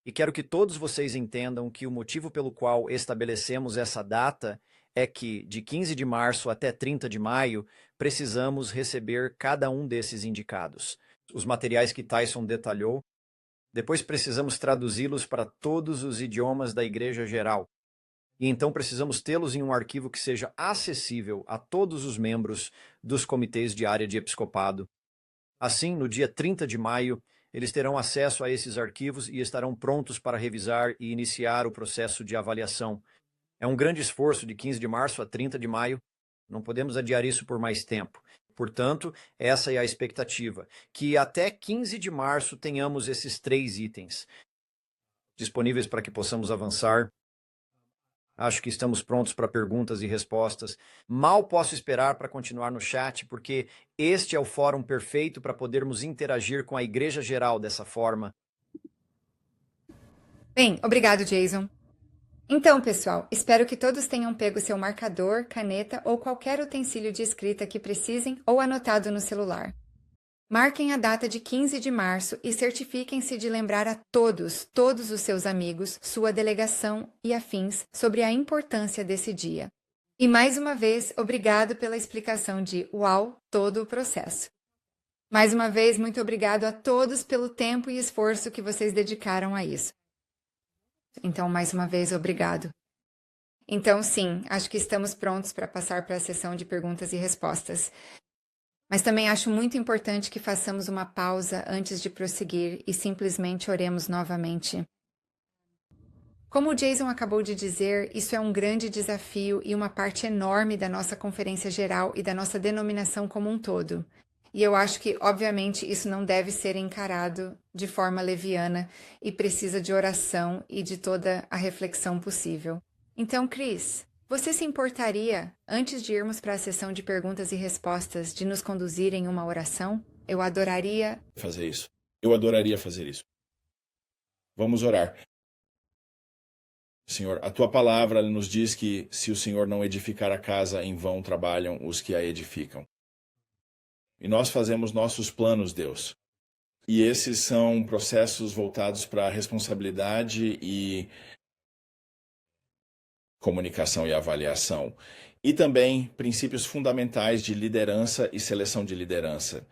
e quero que todos vocês entendam que o motivo pelo qual estabelecemos essa data é que, de 15 de março até 30 de maio, precisamos receber cada um desses indicados. Os materiais que Tyson detalhou. Depois precisamos traduzi-los para todos os idiomas da Igreja Geral. E então precisamos tê-los em um arquivo que seja acessível a todos os membros dos comitês de área de episcopado. Assim, no dia 30 de maio, eles terão acesso a esses arquivos e estarão prontos para revisar e iniciar o processo de avaliação. É um grande esforço de 15 de março a 30 de maio. Não podemos adiar isso por mais tempo. Portanto, essa é a expectativa, que até 15 de março tenhamos esses 3 itens disponíveis para que possamos avançar. Acho que estamos prontos para perguntas e respostas. Mal posso esperar para continuar no chat, porque este é o fórum perfeito para podermos interagir com a igreja geral dessa forma. Bem, obrigado, Jason. Então, pessoal, espero que todos tenham pego seu marcador, caneta ou qualquer utensílio de escrita que precisem ou anotado no celular. Marquem a data de 15 de março e certifiquem-se de lembrar a todos os seus amigos, sua delegação e afins sobre a importância desse dia. E mais uma vez, obrigado pela explicação de UAU, todo o processo. Mais uma vez, muito obrigado a todos pelo tempo e esforço que vocês dedicaram a isso. Então, mais uma vez, obrigado. Então, sim, acho que estamos prontos para passar para a sessão de perguntas e respostas. Mas também acho muito importante que façamos uma pausa antes de prosseguir e simplesmente oremos novamente. Como o Jason acabou de dizer, isso é um grande desafio e uma parte enorme da nossa conferência geral e da nossa denominação como um todo. E eu acho que, obviamente, isso não deve ser encarado de forma leviana e precisa de oração e de toda a reflexão possível. Então, Cris, você se importaria, antes de irmos para a sessão de perguntas e respostas, de nos conduzir em uma oração? Eu adoraria fazer isso. Eu adoraria fazer isso. Vamos orar. Senhor, a tua palavra nos diz que se o Senhor não edificar a casa, em vão trabalham os que a edificam. E nós fazemos nossos planos, Deus. E esses são processos voltados para a responsabilidade e comunicação e avaliação. E também princípios fundamentais de liderança e seleção de liderança.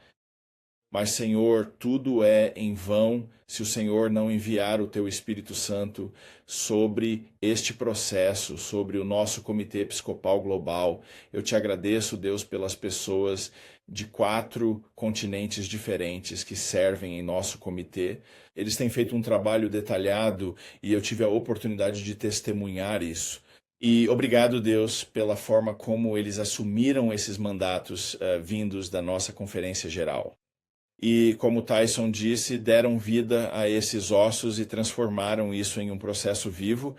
Mas, Senhor, tudo é em vão se o Senhor não enviar o Teu Espírito Santo sobre este processo, sobre o nosso Comitê Episcopal Global. Eu te agradeço, Deus, pelas pessoas de 4 continentes diferentes que servem em nosso comitê. Eles têm feito um trabalho detalhado e eu tive a oportunidade de testemunhar isso. E obrigado, Deus, pela forma como eles assumiram esses mandatos vindos da nossa Conferência Geral. E, como Tyson disse, deram vida a esses ossos e transformaram isso em um processo vivo.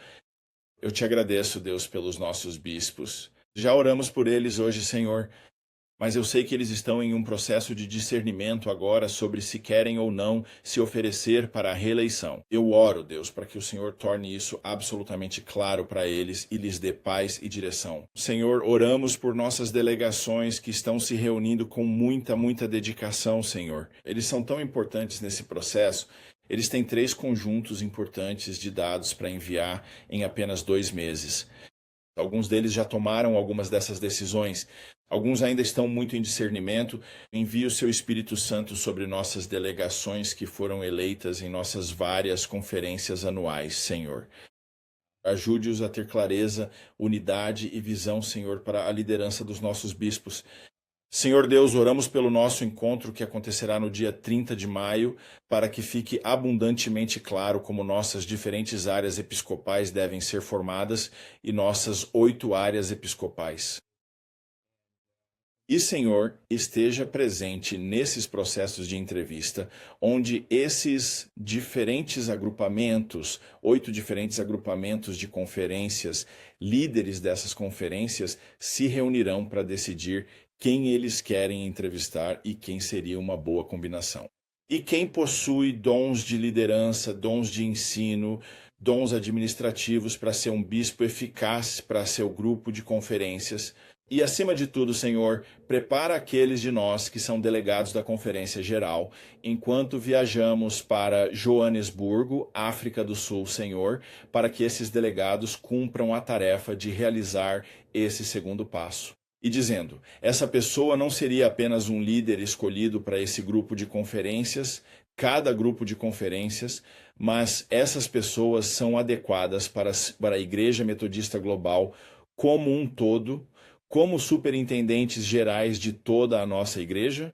Eu te agradeço, Deus, pelos nossos bispos. Já oramos por eles hoje, Senhor, mas eu sei que eles estão em um processo de discernimento agora sobre se querem ou não se oferecer para a reeleição. Eu oro, Deus, para que o Senhor torne isso absolutamente claro para eles e lhes dê paz e direção. Senhor, oramos por nossas delegações que estão se reunindo com muita dedicação, Senhor. Eles são tão importantes nesse processo. Eles têm 3 conjuntos importantes de dados para enviar em apenas 2 meses. Alguns deles já tomaram algumas dessas decisões. Alguns ainda estão muito em discernimento. Envie o seu Espírito Santo sobre nossas delegações que foram eleitas em nossas várias conferências anuais, Senhor. Ajude-os a ter clareza, unidade e visão, Senhor, para a liderança dos nossos bispos. Senhor Deus, oramos pelo nosso encontro que acontecerá no dia 30 de maio, para que fique abundantemente claro como nossas diferentes áreas episcopais devem ser formadas e nossas 8 áreas episcopais. E, Senhor, esteja presente nesses processos de entrevista, onde esses diferentes agrupamentos, 8 diferentes agrupamentos de conferências, líderes dessas conferências, se reunirão para decidir quem eles querem entrevistar e quem seria uma boa combinação. E quem possui dons de liderança, dons de ensino, dons administrativos para ser um bispo eficaz para seu grupo de conferências. E, acima de tudo, Senhor, prepara aqueles de nós que são delegados da Conferência Geral, enquanto viajamos para Joanesburgo, África do Sul, Senhor, para que esses delegados cumpram a tarefa de realizar esse segundo passo. E dizendo, essa pessoa não seria apenas um líder escolhido para esse grupo de conferências, cada grupo de conferências, mas essas pessoas são adequadas para a Igreja Metodista Global como um todo, como superintendentes gerais de toda a nossa igreja,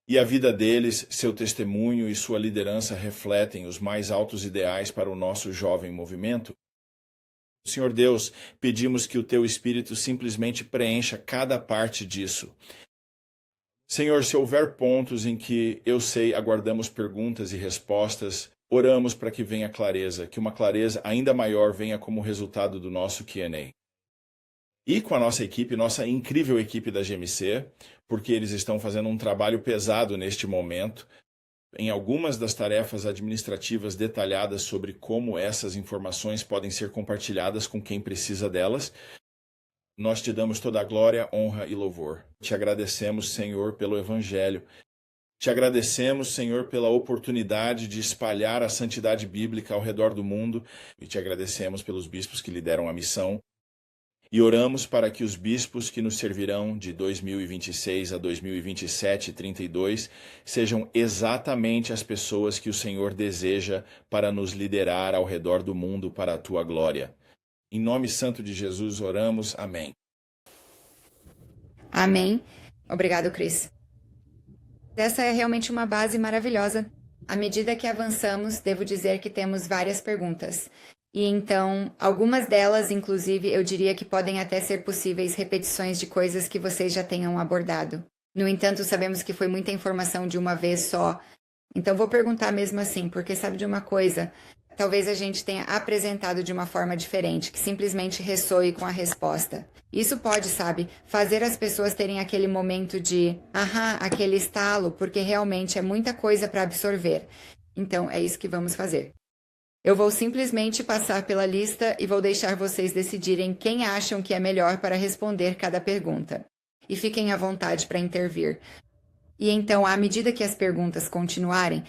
e a vida deles, seu testemunho e sua liderança refletem os mais altos ideais para o nosso jovem movimento. Senhor Deus, pedimos que o Teu Espírito simplesmente preencha cada parte disso. Senhor, se houver pontos em que eu sei aguardamos perguntas e respostas, Oramos para que venha clareza, que uma clareza ainda maior venha como resultado do nosso Q&A. E com a nossa equipe, nossa incrível equipe da GMC, porque eles estão fazendo um trabalho pesado neste momento, em algumas das tarefas administrativas detalhadas sobre como essas informações podem ser compartilhadas com quem precisa delas. Nós te damos toda a glória, honra e louvor. Te agradecemos, Senhor, pelo Evangelho. Te agradecemos, Senhor, pela oportunidade de espalhar a santidade bíblica ao redor do mundo. E te agradecemos pelos bispos que lideram a missão. E oramos para que os bispos que nos servirão de 2026 a 2027 e 32 sejam exatamente as pessoas que o Senhor deseja para nos liderar ao redor do mundo para a tua glória. Em nome santo de Jesus oramos. Amém. Amém. Obrigado, Cris. Essa é realmente uma base maravilhosa. À medida que avançamos, devo dizer que temos várias perguntas. E então, algumas delas, inclusive, eu diria que podem até ser possíveis repetições de coisas que vocês já tenham abordado. No entanto, sabemos que foi muita informação de uma vez só. Então, vou perguntar mesmo assim, porque sabe de uma coisa? Talvez a gente tenha apresentado de uma forma diferente, que simplesmente ressoe com a resposta. Isso pode, sabe, fazer as pessoas terem aquele momento de, aquele estalo, porque realmente é muita coisa para absorver. Então, é isso que vamos fazer. Eu vou simplesmente passar pela lista e vou deixar vocês decidirem quem acham que é melhor para responder cada pergunta. E fiquem à vontade para intervir. E então, à medida que as perguntas continuarem,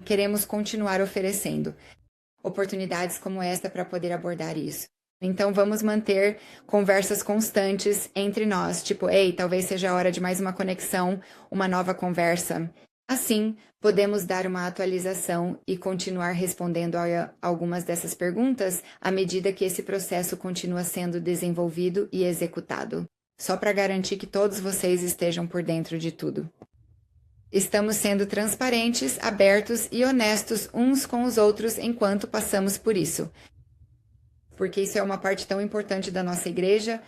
queremos continuar oferecendo oportunidades como esta para poder abordar isso. Então, vamos manter conversas constantes entre nós, tipo, ei, talvez seja a hora de mais uma conexão, uma nova conversa. Assim, podemos dar uma atualização e continuar respondendo a algumas dessas perguntas à medida que esse processo continua sendo desenvolvido e executado, só para garantir que todos vocês estejam por dentro de tudo. Estamos sendo transparentes, abertos e honestos uns com os outros enquanto passamos por isso, porque isso é uma parte tão importante da nossa igreja.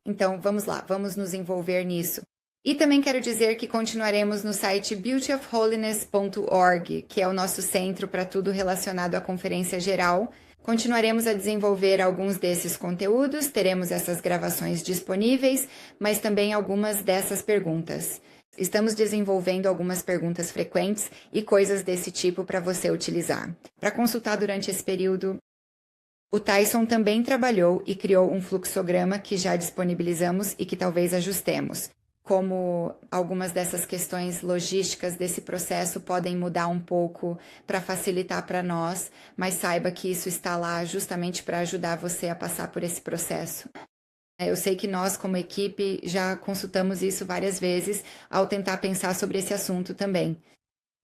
Então, vamos lá, vamos nos envolver nisso. E também quero dizer que continuaremos no site beautyofholiness.org, que é o nosso centro para tudo relacionado à Conferência Geral. Continuaremos a desenvolver alguns desses conteúdos, teremos essas gravações disponíveis, mas também algumas dessas perguntas. Estamos desenvolvendo algumas perguntas frequentes e coisas desse tipo para você utilizar. Para consultar durante esse período, o Tyson também trabalhou e criou um fluxograma que já disponibilizamos e que talvez ajustemos. Como algumas dessas questões logísticas desse processo podem mudar um pouco para facilitar para nós, mas saiba que isso está lá justamente para ajudar você a passar por esse processo. Eu sei que nós, como equipe, já consultamos isso várias vezes ao tentar pensar sobre esse assunto também.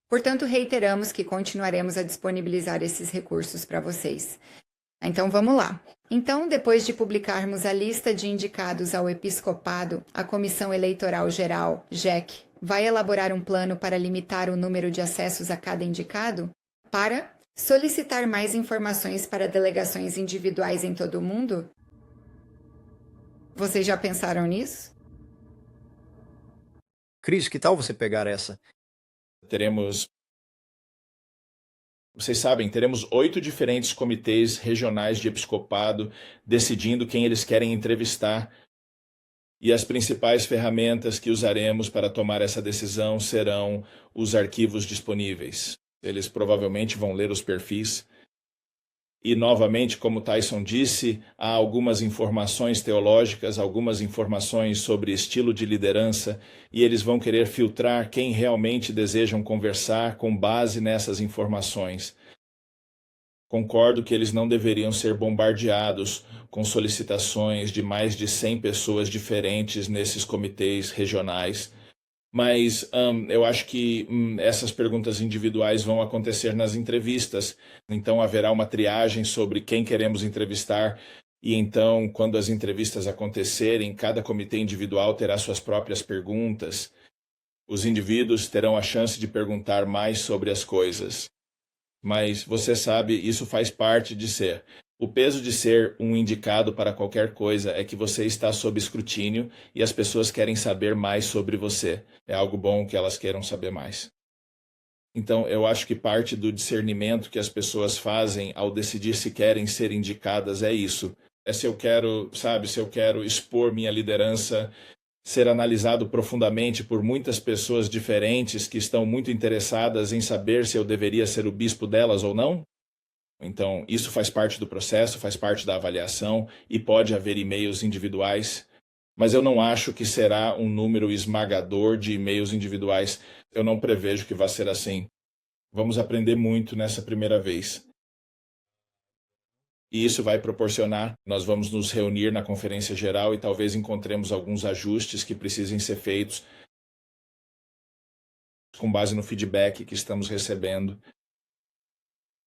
Portanto, reiteramos que continuaremos a disponibilizar esses recursos para vocês. Então, vamos lá. Então, depois de publicarmos a lista de indicados ao episcopado, a Comissão Eleitoral Geral, GEC, vai elaborar um plano para limitar o número de acessos a cada indicado? Para solicitar mais informações para delegações individuais em todo o mundo? Vocês já pensaram nisso? Cris, que tal você pegar essa? Vocês sabem, teremos 8 diferentes comitês regionais de episcopado decidindo quem eles querem entrevistar. E as principais ferramentas que usaremos para tomar essa decisão serão os arquivos disponíveis. Eles provavelmente vão ler os perfis. E, novamente, como Tyson disse, há algumas informações teológicas, algumas informações sobre estilo de liderança, e eles vão querer filtrar quem realmente desejam conversar com base nessas informações. Concordo que eles não deveriam ser bombardeados com solicitações de mais de 100 pessoas diferentes nesses comitês regionais. Mas eu acho que essas perguntas individuais vão acontecer nas entrevistas. Então haverá uma triagem sobre quem queremos entrevistar. E então, quando as entrevistas acontecerem, cada comitê individual terá suas próprias perguntas. Os indivíduos terão a chance de perguntar mais sobre as coisas. Mas você sabe, isso faz parte de ser. O peso de ser um indicado para qualquer coisa é que você está sob escrutínio e as pessoas querem saber mais sobre você. É algo bom que elas queiram saber mais. Então, eu acho que parte do discernimento que as pessoas fazem ao decidir se querem ser indicadas é isso. É se eu quero, sabe, se eu quero expor minha liderança, ser analisado profundamente por muitas pessoas diferentes que estão muito interessadas em saber se eu deveria ser o bispo delas ou não. Então, isso faz parte do processo, faz parte da avaliação e pode haver e-mails individuais, mas eu não acho que será um número esmagador de e-mails individuais. Eu não prevejo que vai ser assim. Vamos aprender muito nessa primeira vez. E isso vai proporcionar, nós vamos nos reunir na conferência geral e talvez encontremos alguns ajustes que precisem ser feitos com base no feedback que estamos recebendo.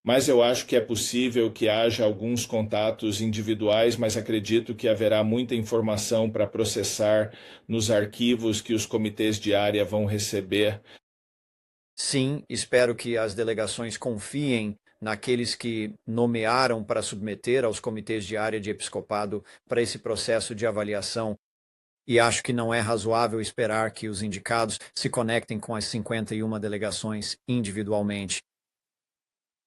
Mas eu acho que é possível que haja alguns contatos individuais, mas acredito que haverá muita informação para processar nos arquivos que os comitês de área vão receber. Sim, espero que as delegações confiem naqueles que nomearam para submeter aos comitês de área de episcopado para esse processo de avaliação. E acho que não é razoável esperar que os indicados se conectem com as 51 delegações individualmente.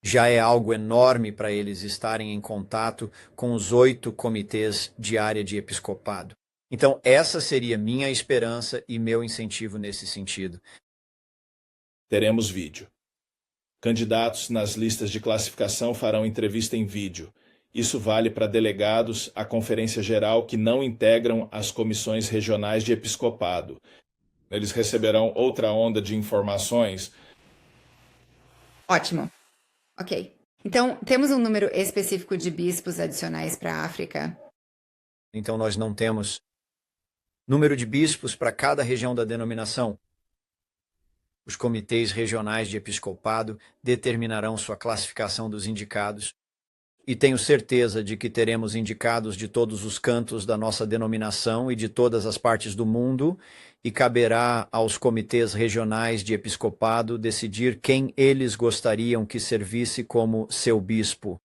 Já é algo enorme para eles estarem em contato com os 8 comitês de área de episcopado. Então, essa seria minha esperança e meu incentivo nesse sentido. Teremos vídeo. Candidatos nas listas de classificação farão entrevista em vídeo. Isso vale para delegados à Conferência Geral que não integram as comissões regionais de episcopado. Eles receberão outra onda de informações. Ótimo. Ok. Então, temos um número específico de bispos adicionais para a África? Então, nós não temos número de bispos para cada região da denominação. Os comitês regionais de episcopado determinarão sua classificação dos indicados. E tenho certeza de que teremos indicados de todos os cantos da nossa denominação e de todas as partes do mundo, e caberá aos comitês regionais de episcopado decidir quem eles gostariam que servisse como seu bispo.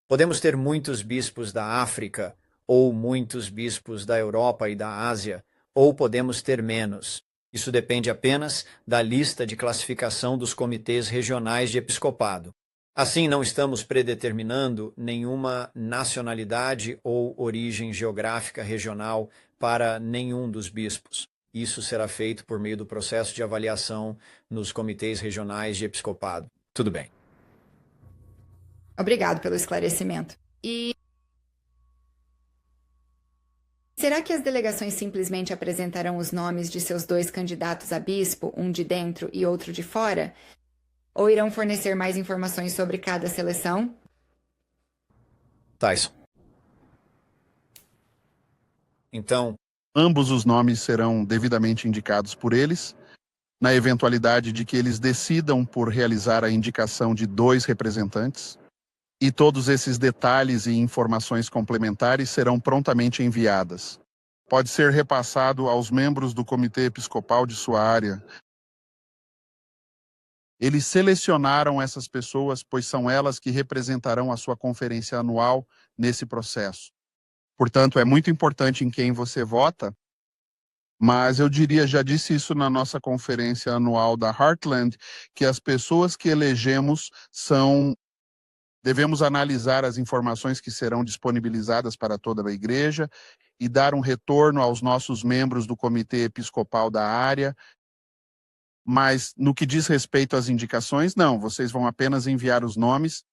Podemos ter muitos bispos da África, ou muitos bispos da Europa e da Ásia, ou podemos ter menos. Isso depende apenas da lista de classificação dos comitês regionais de episcopado. Assim, não estamos predeterminando nenhuma nacionalidade ou origem geográfica regional para nenhum dos bispos. Isso será feito por meio do processo de avaliação nos comitês regionais de episcopado. Tudo bem. Obrigado pelo esclarecimento. E será que as delegações simplesmente apresentarão os nomes de seus 2 candidatos a bispo, um de dentro e outro de fora? Ou irão fornecer mais informações sobre cada seleção? Tyson. Então, Ambos os nomes serão devidamente indicados por eles, na eventualidade de que eles decidam por realizar a indicação de 2 representantes, e todos esses detalhes e informações complementares serão prontamente enviadas. Pode ser repassado aos membros do comitê episcopal de sua área. Eles selecionaram essas pessoas, pois são elas que representarão a sua conferência anual nesse processo. Portanto, é muito importante em quem você vota, mas eu diria, já disse isso na nossa conferência anual da Heartland, que as pessoas que elegemos devemos analisar as informações que serão disponibilizadas para toda a igreja e dar um retorno aos nossos membros do comitê episcopal da área. Mas no que diz respeito às indicações, não, vocês vão apenas enviar os nomes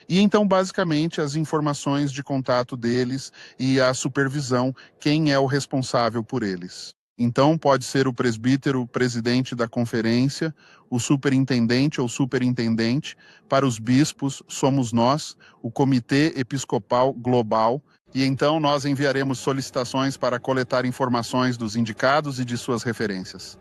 e então basicamente as informações de contato deles e a supervisão, quem é o responsável por eles. Então pode ser o presbítero, o presidente da conferência, o superintendente ou superintendente. Para os bispos somos nós, o Comitê Episcopal Global, e então nós enviaremos solicitações para coletar informações dos indicados e de suas referências.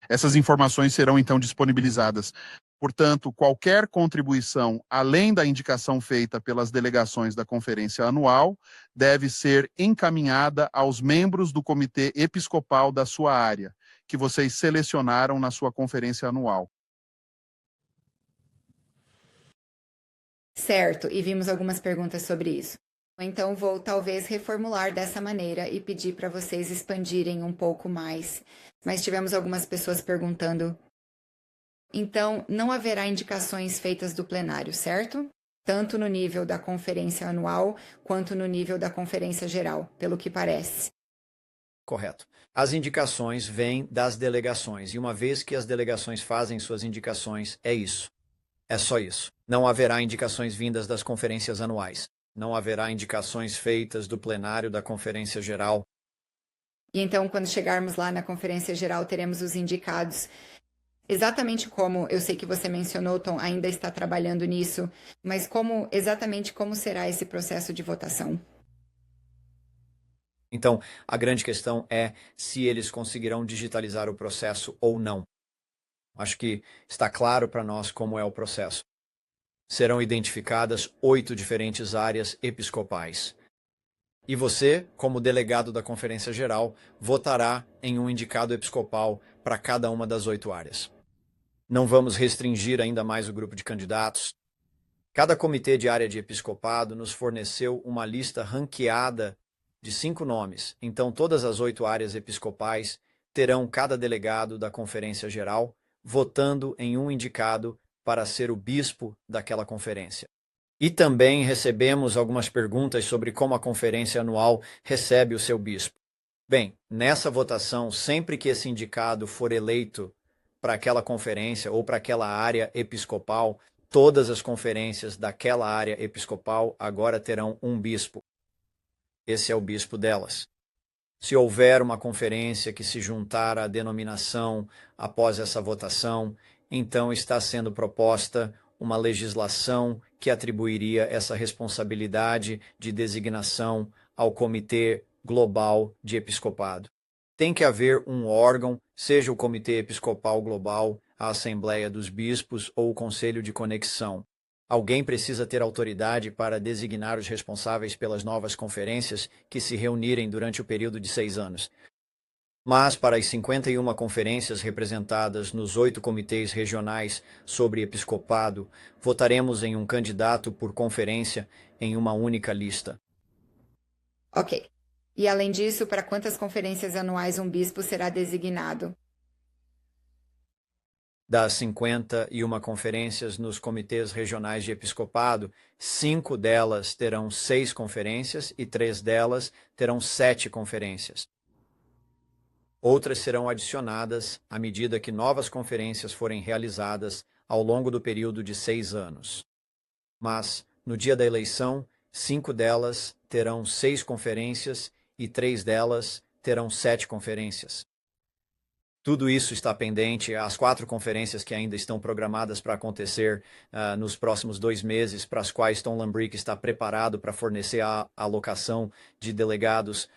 Essas informações serão então disponibilizadas. Portanto, qualquer contribuição, além da indicação feita pelas delegações da conferência anual, deve ser encaminhada aos membros do comitê episcopal da sua área, que vocês selecionaram na sua conferência anual. Certo, e vimos algumas perguntas sobre isso. Então vou talvez reformular dessa maneira e pedir para vocês expandirem um pouco mais. Mas tivemos algumas pessoas perguntando Então, não haverá indicações feitas do plenário, certo? Tanto no nível da conferência anual, quanto no nível da conferência geral, pelo que parece. Correto. As indicações vêm das delegações, e uma vez que as delegações fazem suas indicações, é isso. É só isso. Não haverá indicações vindas das conferências anuais. Não haverá indicações feitas do plenário da conferência geral. E então, quando chegarmos lá na conferência geral, teremos os indicados. Exatamente como, eu sei que você mencionou, Tom, ainda está trabalhando nisso, mas exatamente como será esse processo de votação? Então, a grande questão é se eles conseguirão digitalizar o processo ou não. Acho que está claro para nós como é o processo. Serão identificadas 8 diferentes áreas episcopais. E você, como delegado da Conferência Geral, votará em um indicado episcopal para cada uma das 8 áreas. Não vamos restringir ainda mais o grupo de candidatos. Cada comitê de área de episcopado nos forneceu uma lista ranqueada de 5 nomes. Então, todas as 8 áreas episcopais terão cada delegado da Conferência Geral votando em um indicado para ser o bispo daquela conferência. E também recebemos algumas perguntas sobre como a conferência anual recebe o seu bispo. Bem, nessa votação, sempre que esse indicado for eleito para aquela conferência ou para aquela área episcopal, todas as conferências daquela área episcopal agora terão um bispo. Esse é o bispo delas. Se houver uma conferência que se juntar à denominação após essa votação, então está sendo proposta uma legislação que atribuiria essa responsabilidade de designação ao Comitê Global de Episcopado. Tem que haver um órgão, seja o Comitê Episcopal Global, a Assembleia dos Bispos ou o Conselho de Conexão. Alguém precisa ter autoridade para designar os responsáveis pelas novas conferências que se reunirem durante o período de 6 anos. Mas, para as 51 conferências representadas nos 8 comitês regionais sobre episcopado, votaremos em um candidato por conferência em uma única lista. Ok. E, além disso, para quantas conferências anuais um bispo será designado? Das 51 conferências nos comitês regionais de episcopado, 5 delas terão 6 conferências e 3 delas terão 7 conferências. Outras serão adicionadas à medida que novas conferências forem realizadas ao longo do período de 6 anos. Mas, no dia da eleição, 5 delas terão 6 conferências e 3 delas terão 7 conferências. Tudo isso está pendente, as 4 conferências que ainda estão programadas para acontecer nos próximos 2 meses, para as quais Tom Lambrick está preparado para fornecer a alocação de delegados.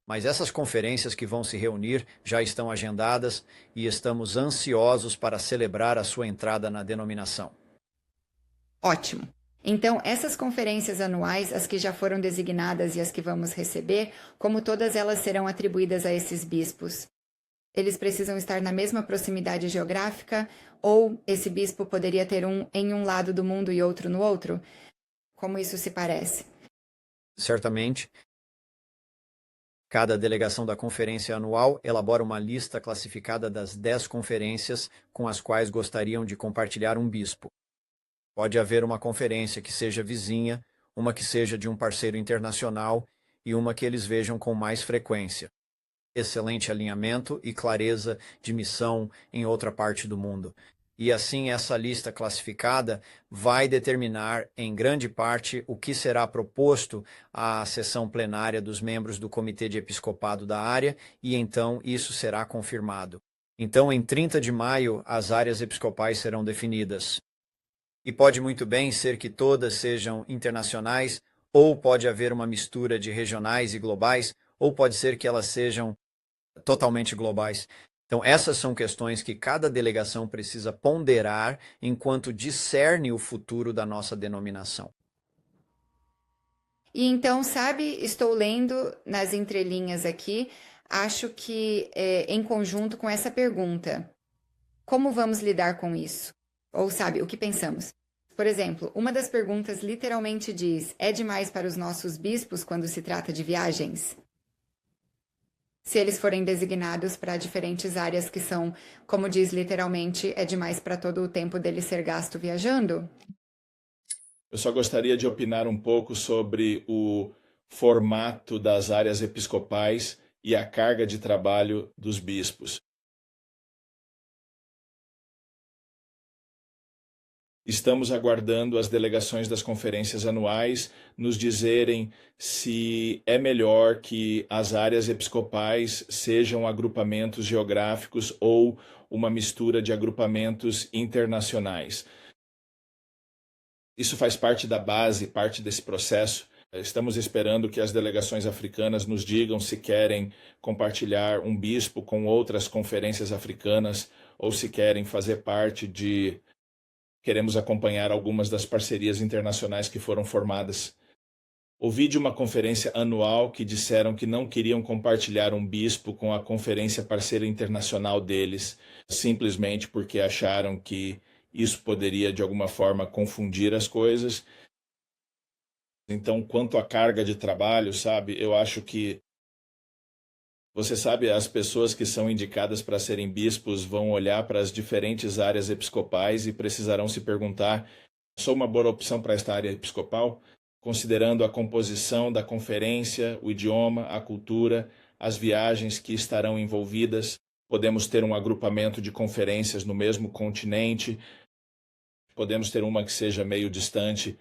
Mas essas conferências que vão se reunir já estão agendadas e estamos ansiosos para celebrar a sua entrada na denominação. Ótimo. Então, essas conferências anuais, as que já foram designadas e as que vamos receber, como todas elas serão atribuídas a esses bispos? Eles precisam estar na mesma proximidade geográfica ou esse bispo poderia ter um em um lado do mundo e outro no outro? Como isso se parece? Certamente. Cada delegação da conferência anual elabora uma lista classificada das 10 conferências com as quais gostariam de compartilhar um bispo. Pode haver uma conferência que seja vizinha, uma que seja de um parceiro internacional e uma que eles vejam com mais frequência. Excelente alinhamento e clareza de missão em outra parte do mundo. E assim essa lista classificada vai determinar em grande parte o que será proposto à sessão plenária dos membros do Comitê de Episcopado da área e então isso será confirmado. Então, em 30 de maio, as áreas episcopais serão definidas. E pode muito bem ser que todas sejam internacionais, ou pode haver uma mistura de regionais e globais, ou pode ser que elas sejam totalmente globais. Então, essas são questões que cada delegação precisa ponderar enquanto discerne o futuro da nossa denominação. E então, sabe, estou lendo nas entrelinhas aqui, acho que em conjunto com essa pergunta, como vamos lidar com isso? Ou sabe, o que pensamos? Por exemplo, uma das perguntas literalmente diz, é demais para os nossos bispos quando se trata de viagens? se eles forem designados para diferentes áreas que são, como diz literalmente, é demais para todo o tempo dele ser gasto viajando? Eu só gostaria de opinar um pouco sobre o formato das áreas episcopais e a carga de trabalho dos bispos. Estamos aguardando as delegações das conferências anuais nos dizerem se é melhor que as áreas episcopais sejam agrupamentos geográficos ou uma mistura de agrupamentos internacionais. Isso faz parte da base, parte desse processo. Estamos esperando que as delegações africanas nos digam se querem compartilhar um bispo com outras conferências africanas ou se querem fazer parte de... Queremos acompanhar algumas das parcerias internacionais que foram formadas. Ouvi de uma conferência anual que disseram que não queriam compartilhar um bispo com a conferência parceira internacional deles, simplesmente porque acharam que isso poderia, de alguma forma, confundir as coisas. Então, quanto à carga de trabalho, sabe, eu acho que, você sabe, as pessoas que são indicadas para serem bispos vão olhar para as diferentes áreas episcopais e precisarão se perguntar: sou uma boa opção para esta área episcopal? Considerando a composição da conferência, o idioma, a cultura, as viagens que estarão envolvidas, podemos ter um agrupamento de conferências no mesmo continente, podemos ter uma que seja meio distante.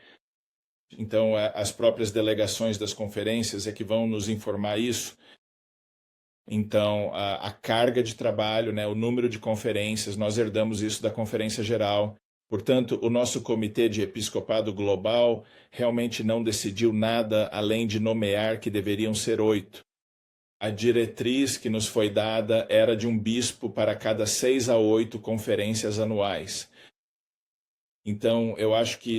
Então, as próprias delegações das conferências é que vão nos informar isso. Então, a carga de trabalho, né, o número de conferências, nós herdamos isso da Conferência Geral. Portanto, o nosso Comitê de Episcopado Global realmente não decidiu nada além de nomear que deveriam ser 8. A diretriz que nos foi dada era de um bispo para cada 6 a 8 conferências anuais. Então, eu acho que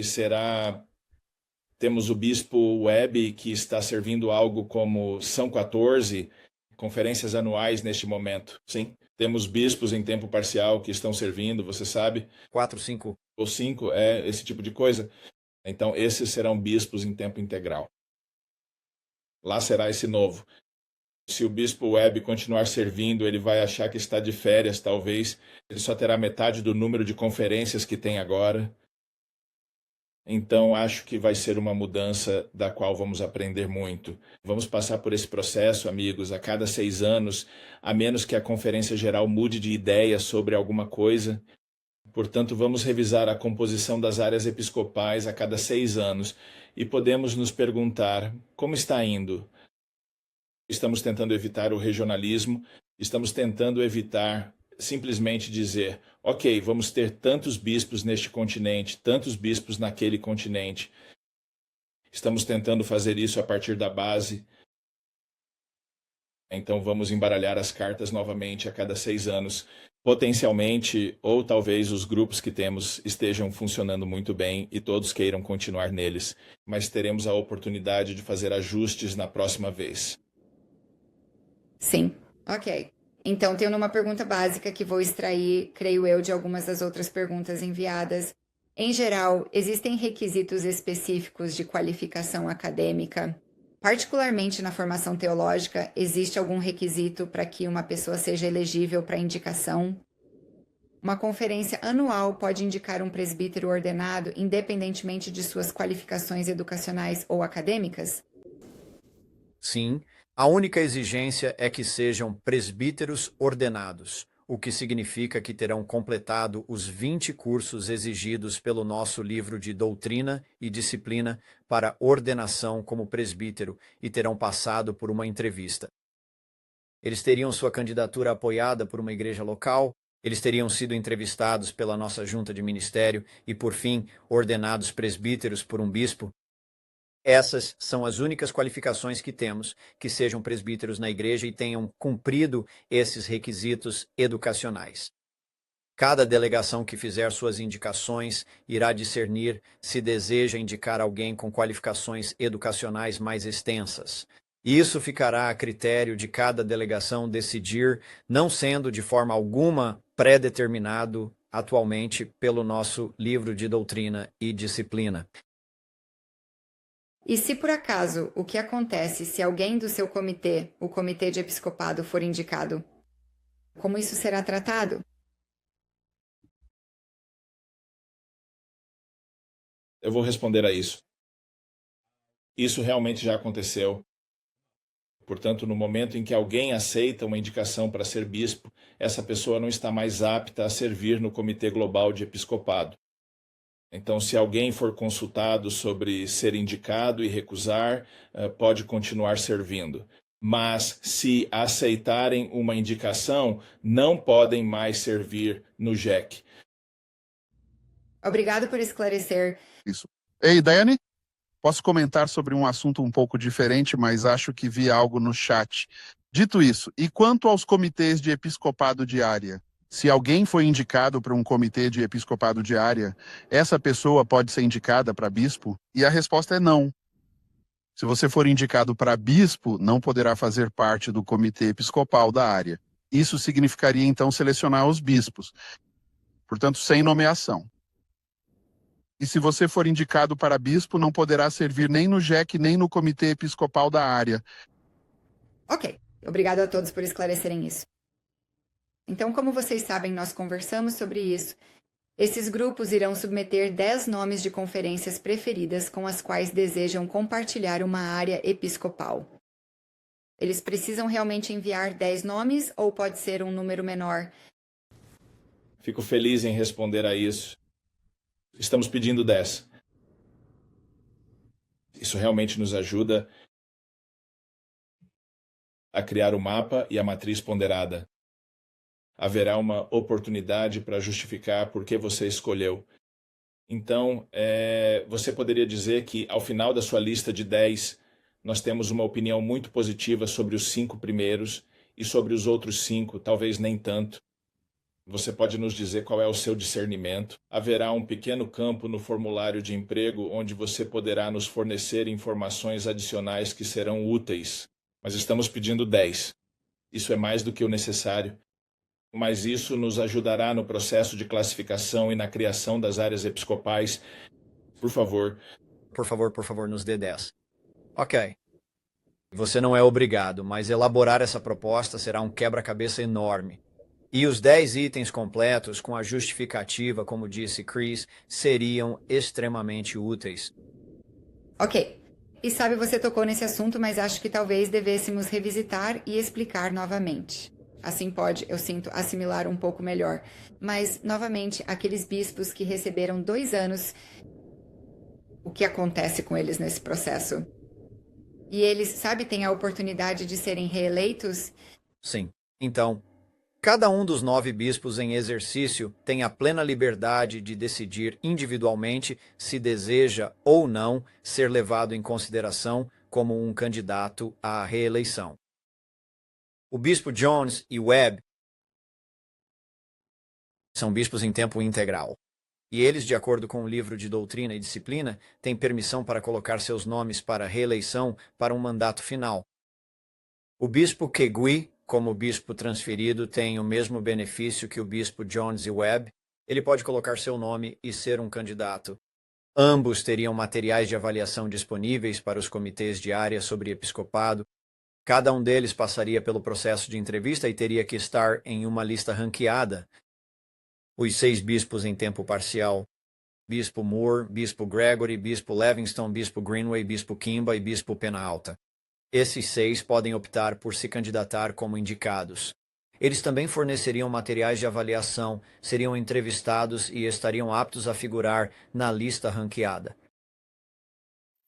temos o bispo Webb, que está servindo algo como são 14 conferências anuais neste momento. Sim, temos bispos em tempo parcial que estão servindo, você sabe. 4, 5. Ou 5, esse tipo de coisa. Então, esses serão bispos em tempo integral. Lá será esse novo. Se o bispo Webb continuar servindo, ele vai achar que está de férias, talvez. Ele só terá metade do número de conferências que tem agora. Então, acho que vai ser uma mudança da qual vamos aprender muito. Vamos passar por esse processo, amigos, a cada 6 anos, a menos que a Conferência Geral mude de ideia sobre alguma coisa. Portanto, vamos revisar a composição das áreas episcopais a cada 6 anos e podemos nos perguntar: como está indo? Estamos tentando evitar o regionalismo, estamos tentando evitar simplesmente dizer: ok, vamos ter tantos bispos neste continente, tantos bispos naquele continente. Estamos tentando fazer isso a partir da base. Então vamos embaralhar as cartas novamente a cada 6 anos. Potencialmente, ou talvez os grupos que temos estejam funcionando muito bem e todos queiram continuar neles, mas teremos a oportunidade de fazer ajustes na próxima vez. Sim, ok. Então, tenho uma pergunta básica que vou extrair, creio eu, de algumas das outras perguntas enviadas. Em geral, existem requisitos específicos de qualificação acadêmica? Particularmente na formação teológica, existe algum requisito para que uma pessoa seja elegível para indicação? Uma conferência anual pode indicar um presbítero ordenado, independentemente de suas qualificações educacionais ou acadêmicas? Sim. A única exigência é que sejam presbíteros ordenados, o que significa que terão completado os 20 cursos exigidos pelo nosso livro de doutrina e disciplina para ordenação como presbítero e terão passado por uma entrevista. Eles teriam sua candidatura apoiada por uma igreja local, eles teriam sido entrevistados pela nossa junta de ministério e, por fim, ordenados presbíteros por um bispo. Essas são as únicas qualificações que temos, que sejam presbíteros na igreja e tenham cumprido esses requisitos educacionais. Cada delegação que fizer suas indicações irá discernir se deseja indicar alguém com qualificações educacionais mais extensas. Isso ficará a critério de cada delegação decidir, não sendo de forma alguma pré-determinado atualmente pelo nosso livro de doutrina e disciplina. E se por acaso, o que acontece se alguém do seu comitê, o comitê de episcopado, for indicado? Como isso será tratado? Eu vou responder a isso. Isso realmente já aconteceu. Portanto, no momento em que alguém aceita uma indicação para ser bispo, essa pessoa não está mais apta a servir no Comitê Global de Episcopado. Então, se alguém for consultado sobre ser indicado e recusar, pode continuar servindo. Mas, se aceitarem uma indicação, não podem mais servir no JEC. Obrigado por esclarecer. Isso. Ei, Daiane, posso comentar sobre um assunto um pouco diferente, mas acho que vi algo no chat. Dito isso, e quanto aos comitês de episcopado de área? Se alguém foi indicado para um comitê de episcopado de área, essa pessoa pode ser indicada para bispo? E a resposta é não. Se você for indicado para bispo, não poderá fazer parte do comitê episcopal da área. Isso significaria, então, selecionar os bispos. Portanto, sem nomeação. E se você for indicado para bispo, não poderá servir nem no JEC, nem no comitê episcopal da área. Ok, obrigado a todos por esclarecerem isso. Então, como vocês sabem, nós conversamos sobre isso. Esses grupos irão submeter 10 nomes de conferências preferidas com as quais desejam compartilhar uma área episcopal. Eles precisam realmente enviar 10 nomes ou pode ser um número menor? Fico feliz em responder a isso. Estamos pedindo 10. Isso realmente nos ajuda a criar o mapa e a matriz ponderada. Haverá uma oportunidade para justificar por que você escolheu. Então, você poderia dizer que, ao final da sua lista de 10, nós temos uma opinião muito positiva sobre os 5 primeiros e sobre os outros 5, talvez nem tanto. Você pode nos dizer qual é o seu discernimento. Haverá um pequeno campo no formulário de emprego onde você poderá nos fornecer informações adicionais que serão úteis. Mas estamos pedindo 10. Isso é mais do que o necessário. Mas isso nos ajudará no processo de classificação e na criação das áreas episcopais. Por favor. Por favor, nos dê 10. Ok. Você não é obrigado, mas elaborar essa proposta será um quebra-cabeça enorme. E os 10 itens completos, com a justificativa, como disse Chris, seriam extremamente úteis. Ok. E sabe, você tocou nesse assunto, mas acho que talvez devêssemos revisitar e explicar novamente. Assim pode, eu sinto, assimilar um pouco melhor. Mas, novamente, aqueles bispos que receberam 2 anos, o que acontece com eles nesse processo? E eles, sabe, têm a oportunidade de serem reeleitos? Sim. Então, cada um dos 9 bispos em exercício tem a plena liberdade de decidir individualmente se deseja ou não ser levado em consideração como um candidato à reeleição. O bispo Jones e Webb são bispos em tempo integral. E eles, de acordo com o livro de Doutrina e Disciplina, têm permissão para colocar seus nomes para reeleição para um mandato final. O bispo Kegui, como bispo transferido, tem o mesmo benefício que o bispo Jones e Webb. Ele pode colocar seu nome e ser um candidato. Ambos teriam materiais de avaliação disponíveis para os comitês de área sobre episcopado. Cada um deles passaria pelo processo de entrevista e teria que estar em uma lista ranqueada. Os 6 bispos em tempo parcial: Bispo Moore, Bispo Gregory, Bispo Livingston, Bispo Greenway, Bispo Kimba e Bispo Pena Alta. Esses 6 podem optar por se candidatar como indicados. Eles também forneceriam materiais de avaliação, seriam entrevistados e estariam aptos a figurar na lista ranqueada.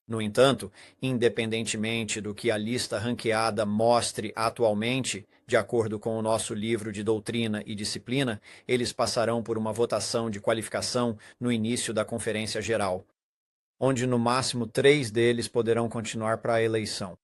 No entanto, independentemente do que a lista ranqueada mostre atualmente, de acordo com o nosso livro de Doutrina e Disciplina, eles passarão por uma votação de qualificação no início da Conferência Geral, onde no máximo 3 deles poderão continuar para a eleição.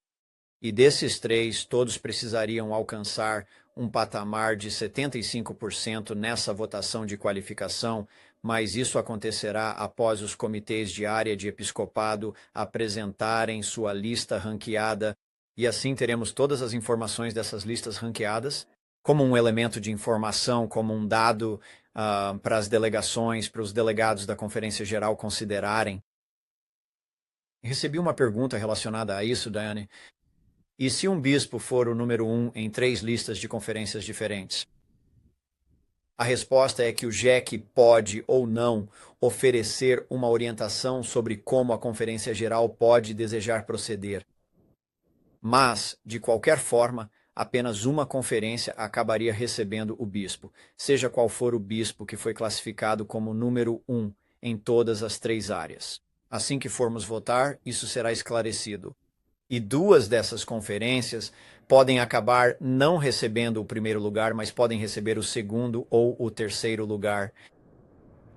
E desses 3, todos precisariam alcançar um patamar de 75% nessa votação de qualificação, mas isso acontecerá após os comitês de área de episcopado apresentarem sua lista ranqueada, e assim teremos todas as informações dessas listas ranqueadas, como um elemento de informação, como um dado para as delegações, para os delegados da Conferência Geral considerarem. Recebi uma pergunta relacionada a isso, Daiane. E se um bispo for o número 1 em 3 listas de conferências diferentes? A resposta é que o JEC pode ou não oferecer uma orientação sobre como a Conferência Geral pode desejar proceder. Mas, de qualquer forma, apenas uma conferência acabaria recebendo o bispo, seja qual for o bispo que foi classificado como número 1 em todas as 3 áreas. Assim que formos votar, isso será esclarecido. E 2 dessas conferências podem acabar não recebendo o primeiro lugar, mas podem receber o segundo ou o terceiro lugar.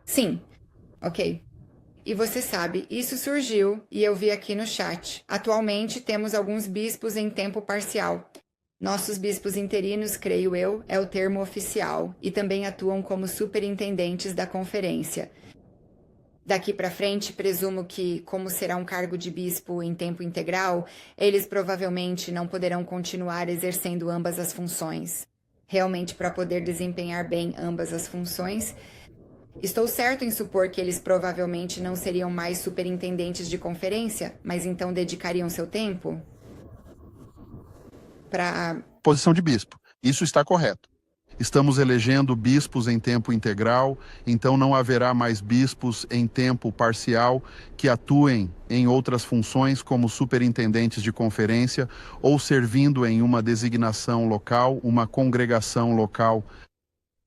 Sim, ok. E você sabe, isso surgiu e eu vi aqui no chat. Atualmente temos alguns bispos em tempo parcial. Nossos bispos interinos, creio eu, é o termo oficial, e também atuam como superintendentes da conferência. Daqui para frente, presumo que, como será um cargo de bispo em tempo integral, eles provavelmente não poderão continuar exercendo ambas as funções. Realmente, para poder desempenhar bem ambas as funções, estou certo em supor que eles provavelmente não seriam mais superintendentes de conferência, mas então dedicariam seu tempo para... Posição de bispo. Isso está correto. Estamos elegendo bispos em tempo integral, então não haverá mais bispos em tempo parcial que atuem em outras funções como superintendentes de conferência ou servindo em uma designação local, uma congregação local.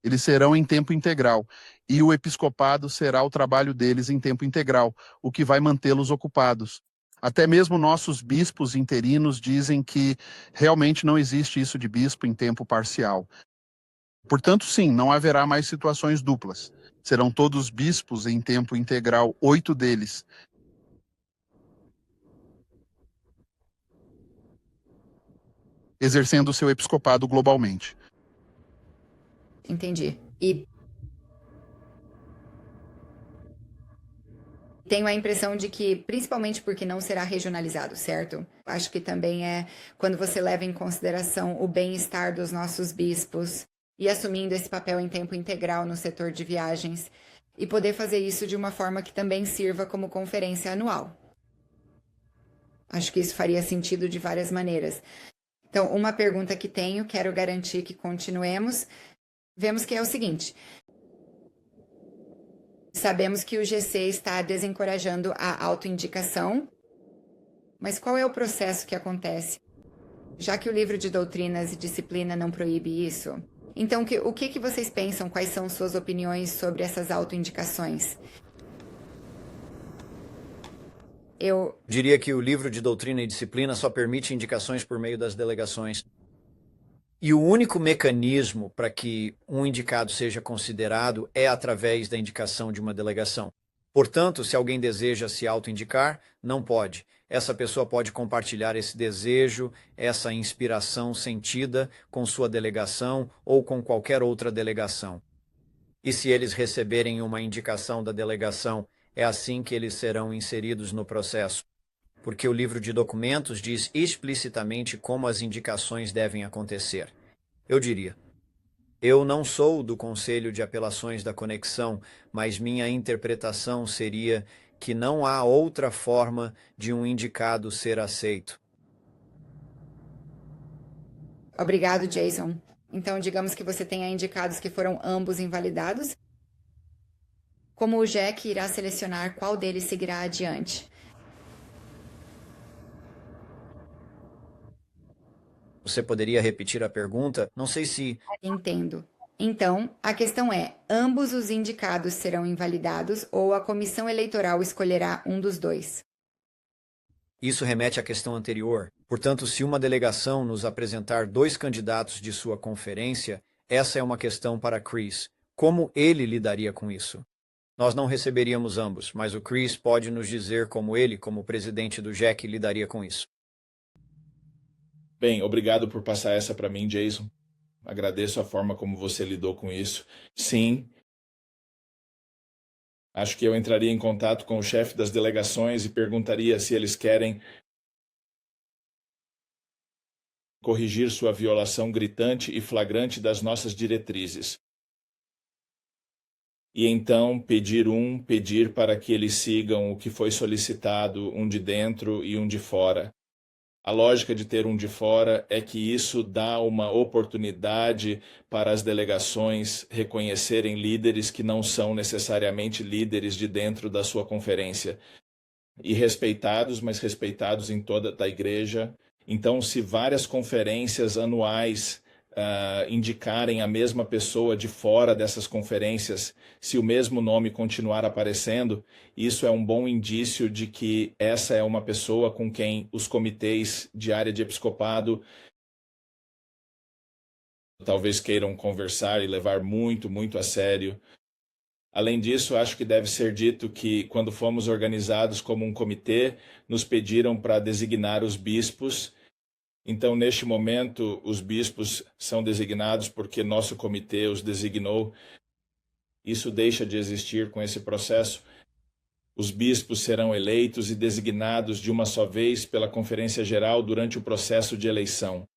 Eles serão em tempo integral e o episcopado será o trabalho deles em tempo integral, o que vai mantê-los ocupados. Até mesmo nossos bispos interinos dizem que realmente não existe isso de bispo em tempo parcial. Portanto, sim, não haverá mais situações duplas. Serão todos bispos em tempo integral, 8 deles. Exercendo seu episcopado globalmente. Entendi. E tenho a impressão de que, principalmente porque não será regionalizado, certo? Acho que também é quando você leva em consideração o bem-estar dos nossos bispos e assumindo esse papel em tempo integral no setor de viagens e poder fazer isso de uma forma que também sirva como conferência anual. Acho que isso faria sentido de várias maneiras. Então, uma pergunta que tenho, quero garantir que continuemos, vemos que é o seguinte: sabemos que o GC está desencorajando a autoindicação, mas qual é o processo que acontece? Já que o livro de doutrinas e disciplina não proíbe isso, então o que vocês pensam? Quais são suas opiniões sobre essas autoindicações? Eu diria que o livro de doutrina e disciplina só permite indicações por meio das delegações. E o único mecanismo para que um indicado seja considerado é através da indicação de uma delegação. Portanto, se alguém deseja se autoindicar, não pode. Essa pessoa pode compartilhar esse desejo, essa inspiração sentida com sua delegação ou com qualquer outra delegação. E se eles receberem uma indicação da delegação, é assim que eles serão inseridos no processo. Porque o livro de documentos diz explicitamente como as indicações devem acontecer. Eu diria: eu não sou do Conselho de Apelações da Conexão, mas minha interpretação seria que não há outra forma de um indicado ser aceito. Obrigado, Jason. Então, digamos que você tenha indicados que foram ambos invalidados. Como o JEC irá selecionar qual deles seguirá adiante? Você poderia repetir a pergunta? Não sei se... Entendo. Então, a questão é: ambos os indicados serão invalidados ou a comissão eleitoral escolherá um dos dois? Isso remete à questão anterior. Portanto, se uma delegação nos apresentar 2 candidatos de sua conferência, essa é uma questão para Chris. Como ele lidaria com isso? Nós não receberíamos ambos, mas o Chris pode nos dizer como ele, como presidente do JEC, lidaria com isso. Bem, obrigado por passar essa para mim, Jason. Agradeço a forma como você lidou com isso. Sim, acho que eu entraria em contato com o chefe das delegações e perguntaria se eles querem corrigir sua violação gritante e flagrante das nossas diretrizes. e então pedir para que eles sigam o que foi solicitado, um de dentro e um de fora. A lógica de ter um de fora é que isso dá uma oportunidade para as delegações reconhecerem líderes que não são necessariamente líderes de dentro da sua conferência. E respeitados, mas respeitados em toda a igreja. Então, se várias conferências anuais indicarem a mesma pessoa de fora dessas conferências, se o mesmo nome continuar aparecendo, isso é um bom indício de que essa é uma pessoa com quem os comitês de área de episcopado talvez queiram conversar e levar muito, muito a sério. Além disso, acho que deve ser dito que, quando fomos organizados como um comitê, nos pediram para designar os bispos. Então, neste momento, os bispos são designados porque nosso comitê os designou. Isso deixa de existir com esse processo. Os bispos serão eleitos e designados de uma só vez pela Conferência Geral durante o processo de eleição.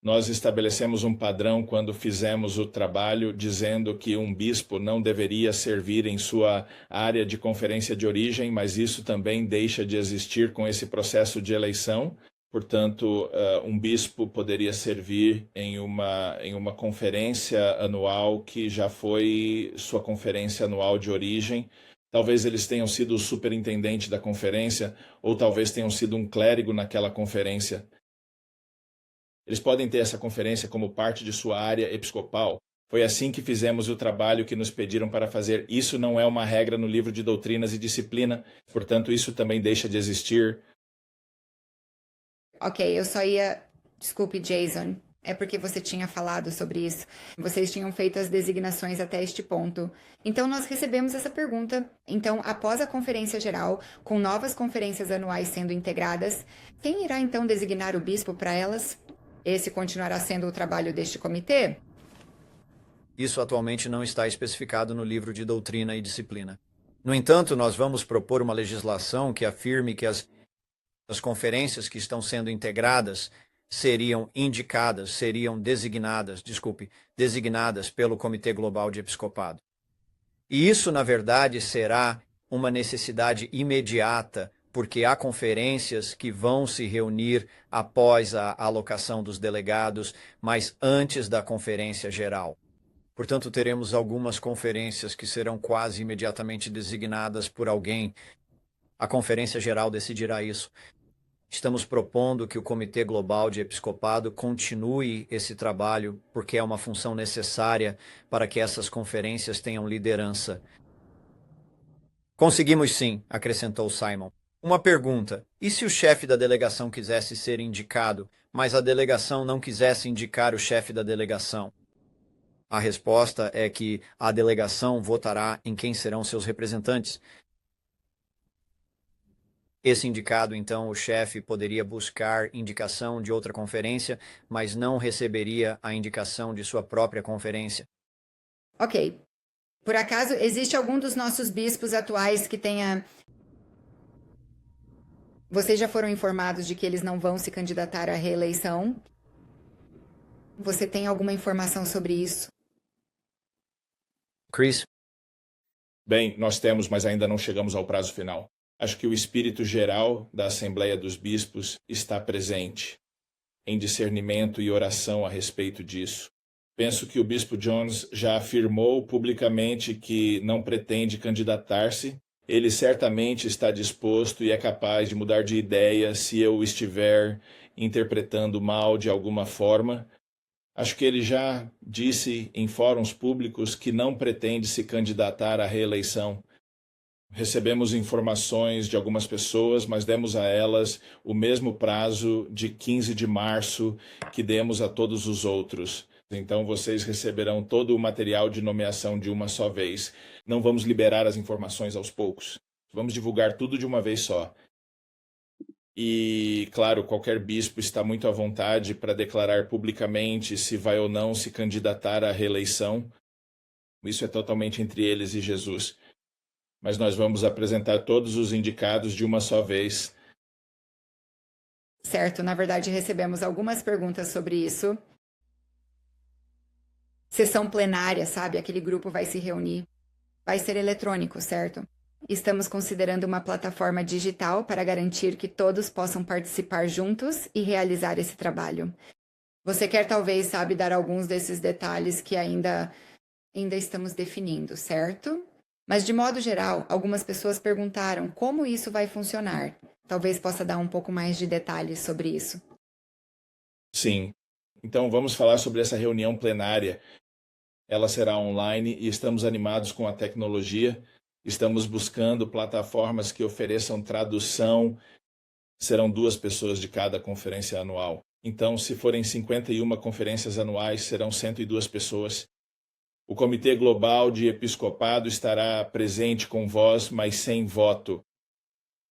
Nós estabelecemos um padrão quando fizemos o trabalho, dizendo que um bispo não deveria servir em sua área de conferência de origem, mas isso também deixa de existir com esse processo de eleição. Portanto, um bispo poderia servir em uma conferência anual que já foi sua conferência anual de origem. Talvez eles tenham sido o superintendente da conferência, ou talvez tenham sido um clérigo naquela conferência. Eles podem ter essa conferência como parte de sua área episcopal. Foi assim que fizemos o trabalho que nos pediram para fazer. Isso não é uma regra no livro de doutrinas e disciplina, portanto, isso também deixa de existir. Ok, eu só ia... Desculpe, Jason. É porque você tinha falado sobre isso. Vocês tinham feito as designações até este ponto. Então, nós recebemos essa pergunta. Então, após a Conferência Geral, com novas conferências anuais sendo integradas, quem irá então designar o bispo para elas? Esse continuará sendo o trabalho deste comitê? Isso atualmente não está especificado no livro de doutrina e disciplina. No entanto, nós vamos propor uma legislação que afirme que as conferências que estão sendo integradas seriam designadas pelo Comitê Global de Episcopado. E isso, na verdade, será uma necessidade imediata, porque há conferências que vão se reunir após a alocação dos delegados, mas antes da Conferência Geral. Portanto, teremos algumas conferências que serão quase imediatamente designadas por alguém. A Conferência Geral decidirá isso. Estamos propondo que o Comitê Global de Episcopado continue esse trabalho, porque é uma função necessária para que essas conferências tenham liderança. Conseguimos sim, acrescentou Simon. Uma pergunta: e se o chefe da delegação quisesse ser indicado, mas a delegação não quisesse indicar o chefe da delegação? A resposta é que a delegação votará em quem serão seus representantes. Esse indicado, então, o chefe poderia buscar indicação de outra conferência, mas não receberia a indicação de sua própria conferência. Ok. Por acaso, existe algum dos nossos bispos atuais que tenha... Vocês já foram informados de que eles não vão se candidatar à reeleição? Você tem alguma informação sobre isso? Chris? Bem, nós temos, mas ainda não chegamos ao prazo final. Acho que o espírito geral da Assembleia dos Bispos está presente em discernimento e oração a respeito disso. Penso que o Bispo Jones já afirmou publicamente que não pretende candidatar-se. Ele certamente está disposto e é capaz de mudar de ideia se eu estiver interpretando mal de alguma forma. Acho que ele já disse em fóruns públicos que não pretende se candidatar à reeleição. Recebemos informações de algumas pessoas, mas demos a elas o mesmo prazo de 15 de março que demos a todos os outros. Então vocês receberão todo o material de nomeação de uma só vez. Não vamos liberar as informações aos poucos. Vamos divulgar tudo de uma vez só. E, claro, qualquer bispo está muito à vontade para declarar publicamente se vai ou não se candidatar à reeleição. Isso é totalmente entre eles e Jesus. Mas nós vamos apresentar todos os indicados de uma só vez. Certo, na verdade recebemos algumas perguntas sobre isso. Sessão plenária, sabe? Aquele grupo vai se reunir. Vai ser eletrônico, certo? Estamos considerando uma plataforma digital para garantir que todos possam participar juntos e realizar esse trabalho. Você quer talvez, sabe, dar alguns desses detalhes que ainda estamos definindo, certo? Mas de modo geral, algumas pessoas perguntaram como isso vai funcionar. Talvez possa dar um pouco mais de detalhes sobre isso. Sim. Então vamos falar sobre essa reunião plenária. Ela será online e estamos animados com a tecnologia. Estamos buscando plataformas que ofereçam tradução. Serão 2 pessoas de cada conferência anual. Então, se forem 51 conferências anuais, serão 102 pessoas. O Comitê Global de Episcopado estará presente com voz, mas sem voto.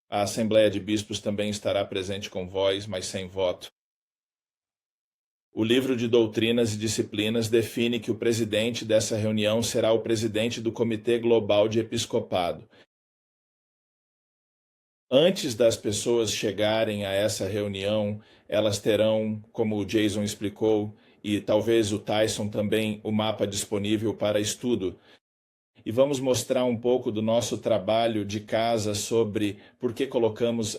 A Assembleia de Bispos também estará presente com voz, mas sem voto. O livro de doutrinas e disciplinas define que o presidente dessa reunião será o presidente do Comitê Global de Episcopado. Antes das pessoas chegarem a essa reunião, elas terão, como o Jason explicou, e talvez o Tyson também, o mapa disponível para estudo. E vamos mostrar um pouco do nosso trabalho de casa sobre por que colocamos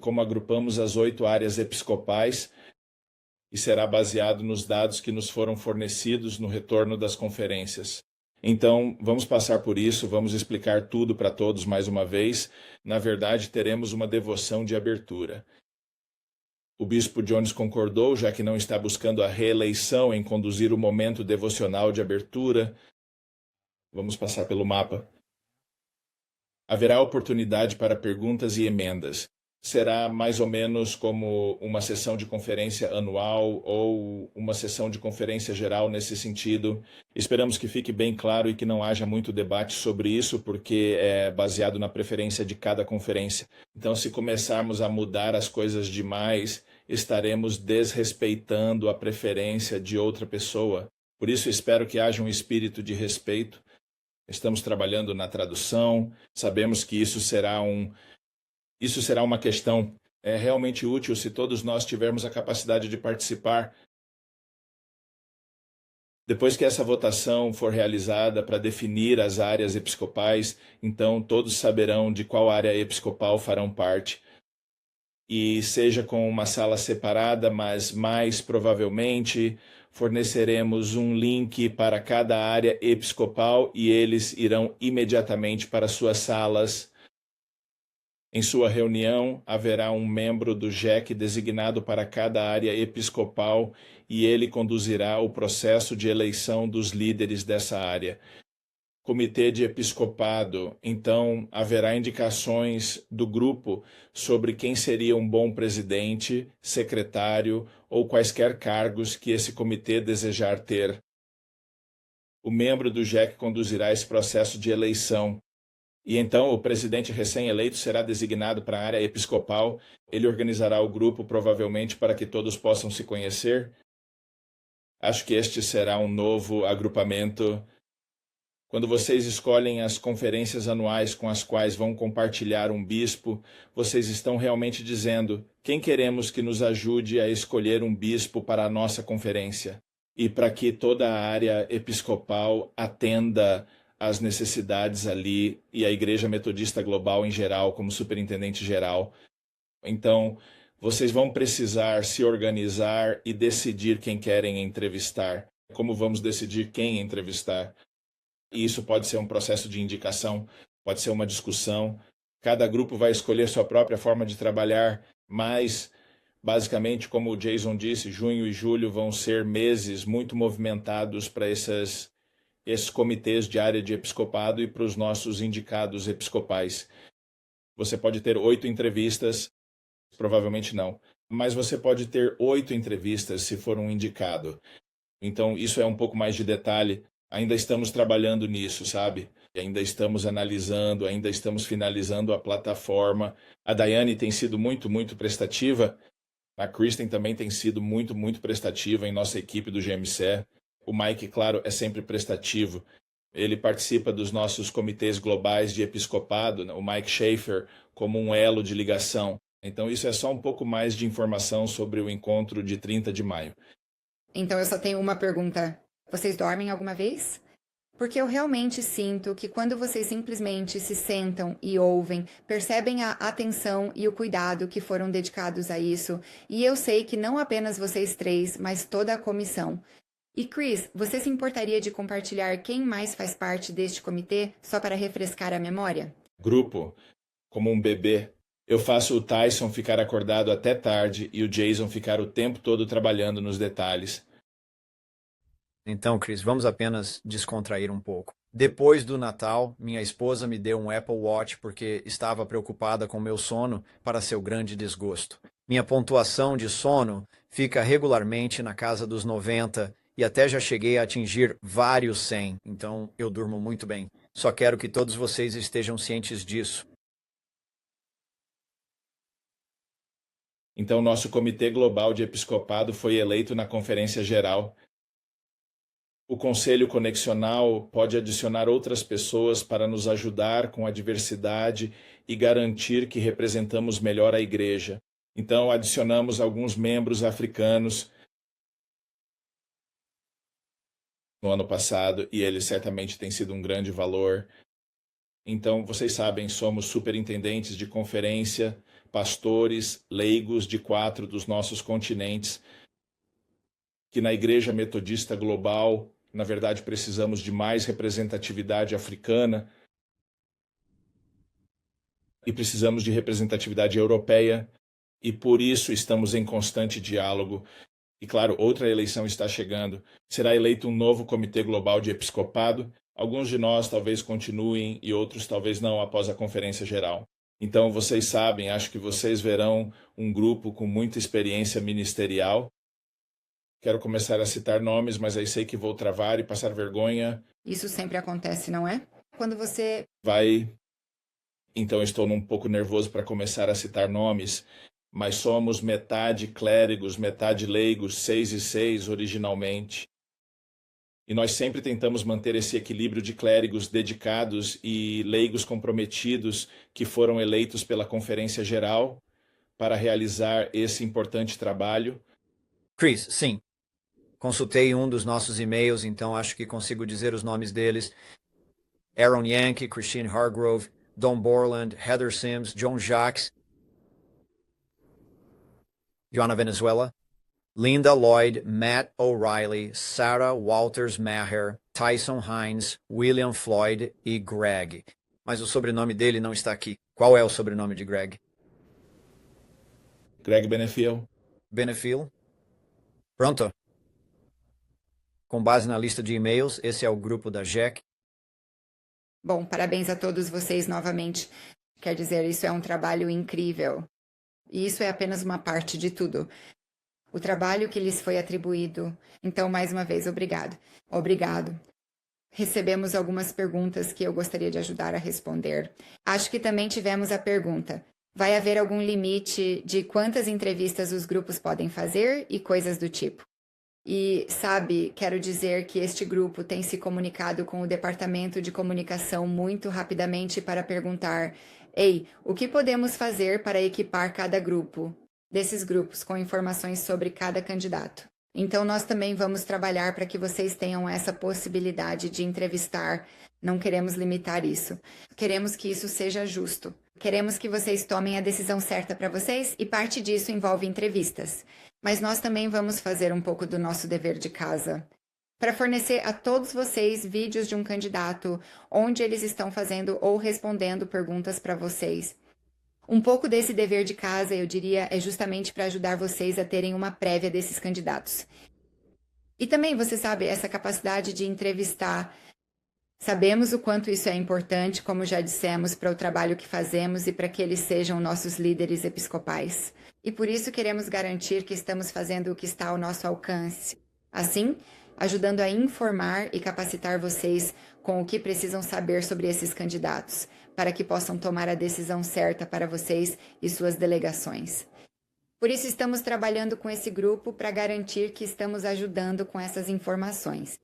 como agrupamos as 8 áreas episcopais, e será baseado nos dados que nos foram fornecidos no retorno das conferências. Então, vamos passar por isso, vamos explicar tudo para todos mais uma vez. Na verdade, teremos uma devoção de abertura. O bispo Jones concordou, já que não está buscando a reeleição, em conduzir o momento devocional de abertura. Vamos passar pelo mapa. Haverá oportunidade para perguntas e emendas. Será mais ou menos como uma sessão de conferência anual ou uma sessão de conferência geral nesse sentido. Esperamos que fique bem claro e que não haja muito debate sobre isso, porque é baseado na preferência de cada conferência. Então, se começarmos a mudar as coisas demais, estaremos desrespeitando a preferência de outra pessoa. Por isso, espero que haja um espírito de respeito. Estamos trabalhando na tradução, sabemos que isso será uma questão realmente útil se todos nós tivermos a capacidade de participar. Depois que essa votação for realizada para definir as áreas episcopais, então todos saberão de qual área episcopal farão parte. E seja com uma sala separada, mas mais provavelmente forneceremos um link para cada área episcopal e eles irão imediatamente para suas salas. Em sua reunião, haverá um membro do JEC designado para cada área episcopal e ele conduzirá o processo de eleição dos líderes dessa área. Comitê de Episcopado, então haverá indicações do grupo sobre quem seria um bom presidente, secretário ou quaisquer cargos que esse comitê desejar ter. O membro do JEC conduzirá esse processo de eleição. E então o presidente recém-eleito será designado para a área episcopal. Ele organizará o grupo, provavelmente, para que todos possam se conhecer. Acho que este será um novo agrupamento. Quando vocês escolhem as conferências anuais com as quais vão compartilhar um bispo, vocês estão realmente dizendo quem queremos que nos ajude a escolher um bispo para a nossa conferência. E para que toda a área episcopal atenda as necessidades ali e a Igreja Metodista Global em geral, como superintendente geral. Então, vocês vão precisar se organizar e decidir quem querem entrevistar. Como vamos decidir quem entrevistar? E isso pode ser um processo de indicação, pode ser uma discussão. Cada grupo vai escolher sua própria forma de trabalhar, mas, basicamente, como o Jason disse, junho e julho vão ser meses muito movimentados para esses comitês de área de episcopado e para os nossos indicados episcopais. Você pode ter 8 entrevistas, provavelmente não, mas você pode ter 8 entrevistas se for um indicado. Então, isso é um pouco mais de detalhe. Ainda estamos trabalhando nisso, sabe? Ainda estamos analisando, ainda estamos finalizando a plataforma. A Daiane tem sido muito, muito prestativa. A Kristen também tem sido muito, muito prestativa em nossa equipe do GMC. O Mike, claro, é sempre prestativo. Ele participa dos nossos comitês globais de episcopado, o Mike Schaefer, como um elo de ligação. Então, isso é só um pouco mais de informação sobre o encontro de 30 de maio. Então, eu só tenho uma pergunta. Vocês dormem alguma vez? Porque eu realmente sinto que quando vocês simplesmente se sentam e ouvem, percebem a atenção e o cuidado que foram dedicados a isso, e eu sei que não apenas vocês três, mas toda a comissão. E Chris, você se importaria de compartilhar quem mais faz parte deste comitê, só para refrescar a memória? Grupo, como um bebê. Eu faço o Tyson ficar acordado até tarde e o Jason ficar o tempo todo trabalhando nos detalhes. Então, Chris, vamos apenas descontrair um pouco. Depois do Natal, minha esposa me deu um Apple Watch porque estava preocupada com meu sono, para seu grande desgosto. Minha pontuação de sono fica regularmente na casa dos 90 e até já cheguei a atingir vários 100, então eu durmo muito bem. Só quero que todos vocês estejam cientes disso. Então, nosso Comitê Global de Episcopado foi eleito na Conferência Geral. O Conselho Conexional pode adicionar outras pessoas para nos ajudar com a diversidade e garantir que representamos melhor a Igreja. Então, adicionamos alguns membros africanos no ano passado e eles certamente têm sido um grande valor. Então, vocês sabem, somos superintendentes de conferência, pastores, leigos de 4 dos nossos continentes, que na Igreja Metodista Global, na verdade, precisamos de mais representatividade africana e precisamos de representatividade europeia, e por isso estamos em constante diálogo. E, claro, outra eleição está chegando. Será eleito um novo Comitê Global de Episcopado. Alguns de nós talvez continuem e outros talvez não após a Conferência Geral. Então, vocês sabem, acho que vocês verão um grupo com muita experiência ministerial. Quero começar a citar nomes, mas aí sei que vou travar e passar vergonha. Isso sempre acontece, não é? Quando você... Então, estou um pouco nervoso para começar a citar nomes, mas somos metade clérigos, metade leigos, 6 e 6 originalmente. E nós sempre tentamos manter esse equilíbrio de clérigos dedicados e leigos comprometidos que foram eleitos pela Conferência Geral para realizar esse importante trabalho. Chris, sim. Consultei um dos nossos e-mails, então acho que consigo dizer os nomes deles. Aaron Yankee, Christine Hargrove, Don Borland, Heather Sims, John Jacques, Joana Venezuela, Linda Lloyd, Matt O'Reilly, Sarah Walters Maher, Tyson Hines, William Floyd e Greg. Mas o sobrenome dele não está aqui. Qual é o sobrenome de Greg? Greg Benefiel. Benefiel? Pronto. Com base na lista de e-mails, esse é o grupo da JEC. Bom, parabéns a todos vocês novamente. Quer dizer, isso é um trabalho incrível. E isso é apenas uma parte de tudo. O trabalho que lhes foi atribuído. Então, mais uma vez, obrigado. Obrigado. Recebemos algumas perguntas que eu gostaria de ajudar a responder. Acho que também tivemos a pergunta: vai haver algum limite de quantas entrevistas os grupos podem fazer e coisas do tipo? E, sabe, quero dizer que este grupo tem se comunicado com o departamento de comunicação muito rapidamente para perguntar: ei, o que podemos fazer para equipar cada grupo desses grupos com informações sobre cada candidato? Então, nós também vamos trabalhar para que vocês tenham essa possibilidade de entrevistar. Não queremos limitar isso. Queremos que isso seja justo. Queremos que vocês tomem a decisão certa para vocês e parte disso envolve entrevistas. Mas nós também vamos fazer um pouco do nosso dever de casa para fornecer a todos vocês vídeos de um candidato onde eles estão fazendo ou respondendo perguntas para vocês. Um pouco desse dever de casa, eu diria, é justamente para ajudar vocês a terem uma prévia desses candidatos. E também, você sabe, essa capacidade de entrevistar. Sabemos o quanto isso é importante, como já dissemos, para o trabalho que fazemos e para que eles sejam nossos líderes episcopais. E por isso queremos garantir que estamos fazendo o que está ao nosso alcance. Assim, ajudando a informar e capacitar vocês com o que precisam saber sobre esses candidatos, para que possam tomar a decisão certa para vocês e suas delegações. Por isso estamos trabalhando com esse grupo para garantir que estamos ajudando com essas informações.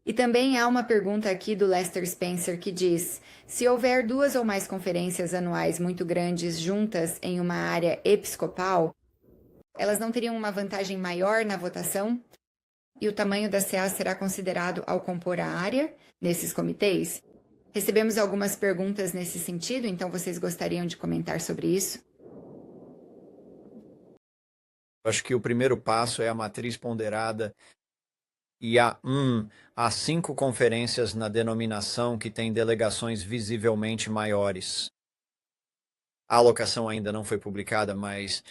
E também há uma pergunta aqui do Lester Spencer que diz: se houver 2 ou mais conferências anuais muito grandes juntas em uma área episcopal, elas não teriam uma vantagem maior na votação? e o tamanho da CA será considerado ao compor a área nesses comitês? Recebemos algumas perguntas nesse sentido, então vocês gostariam de comentar sobre isso? Acho que o primeiro passo é a matriz ponderada e há 5 conferências na denominação que têm delegações visivelmente maiores. A alocação ainda não foi publicada, mas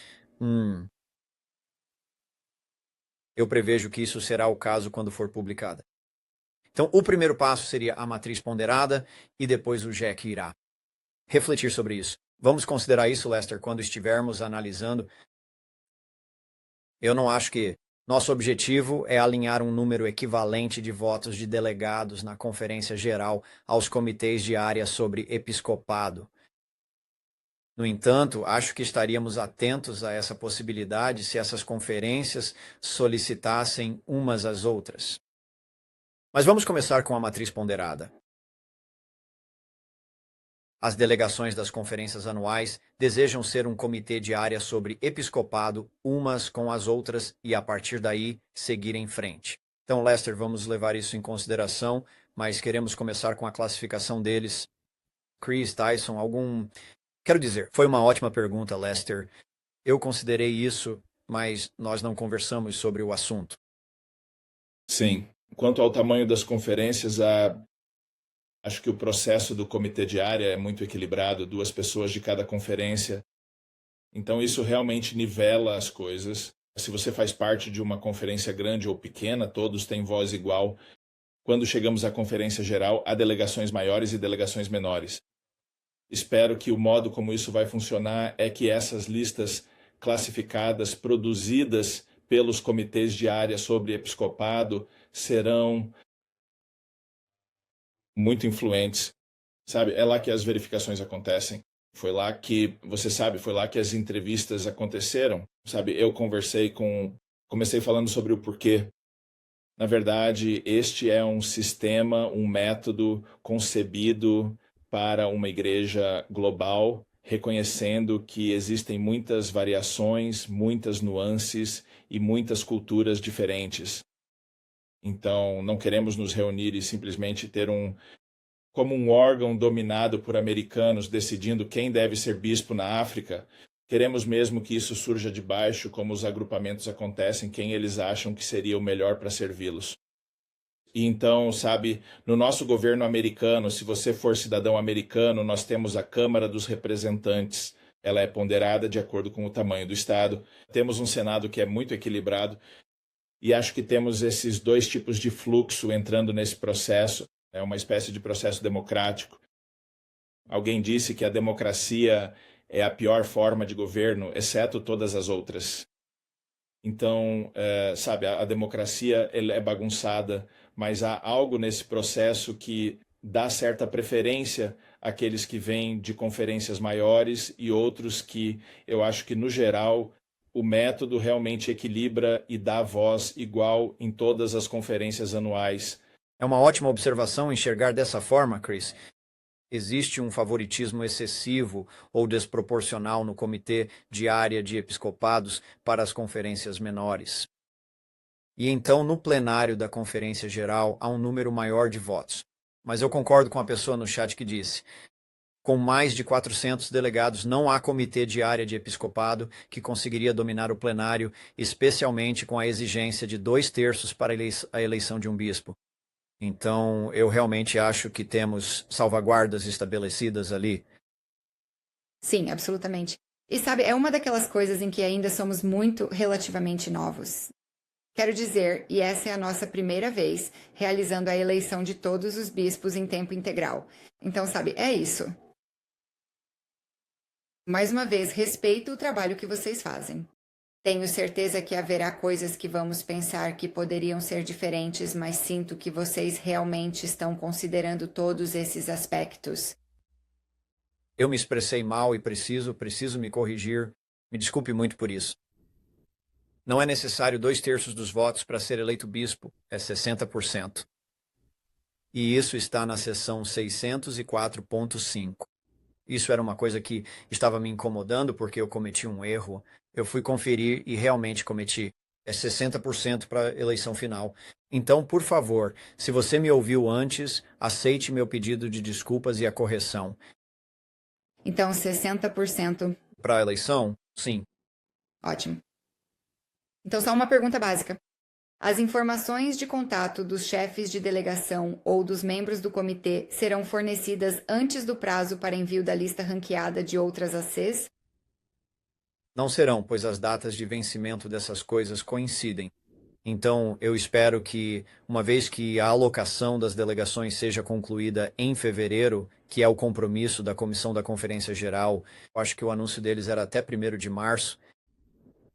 eu prevejo que isso será o caso quando for publicada. Então, o primeiro passo seria a matriz ponderada e depois o JEC irá refletir sobre isso. Vamos considerar isso, Lester, quando estivermos analisando. Eu não acho que nosso objetivo é alinhar um número equivalente de votos de delegados na Conferência Geral aos comitês de área sobre episcopado. No entanto, acho que estaríamos atentos a essa possibilidade se essas conferências solicitassem umas às outras. Mas vamos começar com a matriz ponderada. As delegações das conferências anuais desejam ser um comitê de área sobre episcopado umas com as outras e, a partir daí, seguir em frente. Então, Lester, vamos levar isso em consideração, mas queremos começar com a classificação deles. Chris, Tyson, Quero dizer, foi uma ótima pergunta, Lester. Eu considerei isso, mas nós não conversamos sobre o assunto. Sim. Quanto ao tamanho das conferências, acho que o processo do comitê de área é muito equilibrado, 2 pessoas de cada conferência. Então isso realmente nivela as coisas. Se você faz parte de uma conferência grande ou pequena, todos têm voz igual. Quando chegamos à conferência geral, há delegações maiores e delegações menores. Espero que o modo como isso vai funcionar é que essas listas classificadas, produzidas pelos comitês de área sobre episcopado, serão muito influentes. Sabe, é lá que as verificações acontecem. Foi lá que, você sabe, foi lá que as entrevistas aconteceram. Sabe, eu comecei falando sobre o porquê. Na verdade, este é um sistema, um método concebido para uma igreja global, reconhecendo que existem muitas variações, muitas nuances e muitas culturas diferentes. Então, não queremos nos reunir e simplesmente ter como um órgão dominado por americanos decidindo quem deve ser bispo na África. Queremos mesmo que isso surja de baixo, como os agrupamentos acontecem, quem eles acham que seria o melhor para servi-los. E então, sabe, no nosso governo americano, se você for cidadão americano, nós temos a Câmara dos Representantes. Ela é ponderada de acordo com o tamanho do estado. Temos um Senado que é muito equilibrado. E acho que temos esses 2 tipos de fluxo entrando nesse processo. É uma espécie de processo democrático. Alguém disse que a democracia é a pior forma de governo, exceto todas as outras. Então, sabe, a democracia é bagunçada, mas há algo nesse processo que dá certa preferência àqueles que vêm de conferências maiores e outros que, eu acho que, no geral, o método realmente equilibra e dá voz igual em todas as conferências anuais. É uma ótima observação enxergar dessa forma, Chris. Existe um favoritismo excessivo ou desproporcional no comitê de área de episcopados para as conferências menores. E então, no plenário da Conferência Geral, há um número maior de votos. Mas eu concordo com a pessoa no chat que disse: com mais de 400 delegados, não há comitê de área de episcopado que conseguiria dominar o plenário, especialmente com a exigência de 2/3 para a eleição de um bispo. Então, eu realmente acho que temos salvaguardas estabelecidas ali. Sim, absolutamente. E sabe, é uma daquelas coisas em que ainda somos muito relativamente novos. Quero dizer, e essa é a nossa primeira vez realizando a eleição de todos os bispos em tempo integral. Então, sabe, é isso. Mais uma vez, respeito o trabalho que vocês fazem. Tenho certeza que haverá coisas que vamos pensar que poderiam ser diferentes, mas sinto que vocês realmente estão considerando todos esses aspectos. Eu me expressei mal e preciso me corrigir. Me desculpe muito por isso. Não é necessário 2/3 dos votos para ser eleito bispo, é 60%. E isso está na seção 604.5. Isso era uma coisa que estava me incomodando porque eu cometi um erro. Eu fui conferir e realmente cometi. É 60% para a eleição final. Então, por favor, se você me ouviu antes, aceite meu pedido de desculpas e a correção. Então, 60%. Para a eleição? Sim. Ótimo. Então, só uma pergunta básica. As informações de contato dos chefes de delegação ou dos membros do comitê serão fornecidas antes do prazo para envio da lista ranqueada de outras ACs? Não serão, pois as datas de vencimento dessas coisas coincidem. Então, eu espero que, uma vez que a alocação das delegações seja concluída em fevereiro, que é o compromisso da comissão da Conferência Geral, eu acho que o anúncio deles era até 1º de março.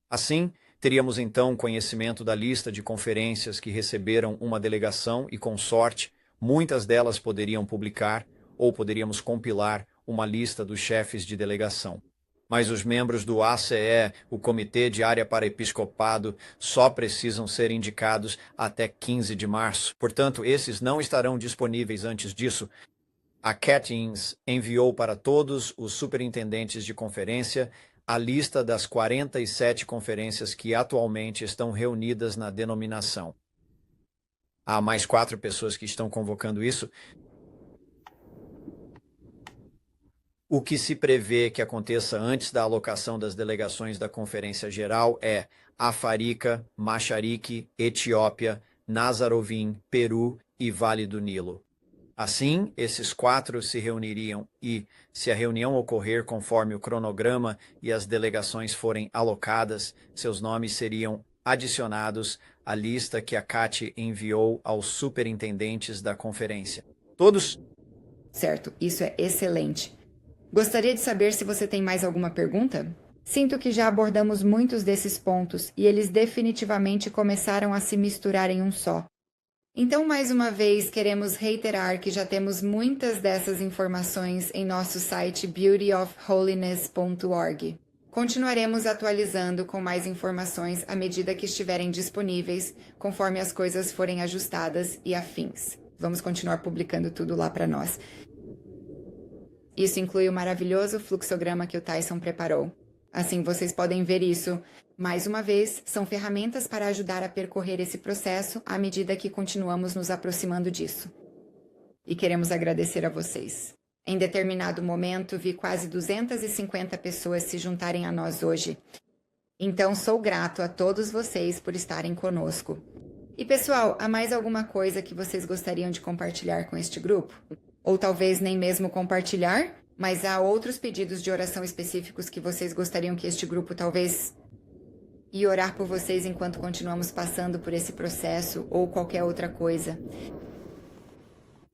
Assim, teríamos então conhecimento da lista de conferências que receberam uma delegação e, com sorte, muitas delas poderiam publicar ou poderíamos compilar uma lista dos chefes de delegação. Mas os membros do ACE, o Comitê de Área para Episcopado, só precisam ser indicados até 15 de março. Portanto, esses não estarão disponíveis antes disso. A Catins enviou para todos os superintendentes de conferência a lista das 47 conferências que atualmente estão reunidas na denominação. Há mais 4 pessoas que estão convocando isso. O que se prevê que aconteça antes da alocação das delegações da Conferência Geral é Afarica, Macharique, Etiópia, Nazarovim, Peru e Vale do Nilo. Assim, esses 4 se reuniriam e, se a reunião ocorrer conforme o cronograma e as delegações forem alocadas, seus nomes seriam adicionados à lista que a CAT enviou aos superintendentes da conferência. Todos? Certo, isso é excelente. Gostaria de saber se você tem mais alguma pergunta? Sinto que já abordamos muitos desses pontos e eles definitivamente começaram a se misturar em um só. Então, mais uma vez, queremos reiterar que já temos muitas dessas informações em nosso site beautyofholiness.org. Continuaremos atualizando com mais informações à medida que estiverem disponíveis, conforme as coisas forem ajustadas e afins. Vamos continuar publicando tudo lá para nós. Isso inclui o maravilhoso fluxograma que o Tyson preparou. Assim, vocês podem ver isso. Mais uma vez, são ferramentas para ajudar a percorrer esse processo à medida que continuamos nos aproximando disso. E queremos agradecer a vocês. Em determinado momento, vi quase 250 pessoas se juntarem a nós hoje. Então, sou grato a todos vocês por estarem conosco. E pessoal, há mais alguma coisa que vocês gostariam de compartilhar com este grupo? Ou talvez nem mesmo compartilhar, mas há outros pedidos de oração específicos que vocês gostariam que este grupo talvez... E orar por vocês enquanto continuamos passando por esse processo ou qualquer outra coisa.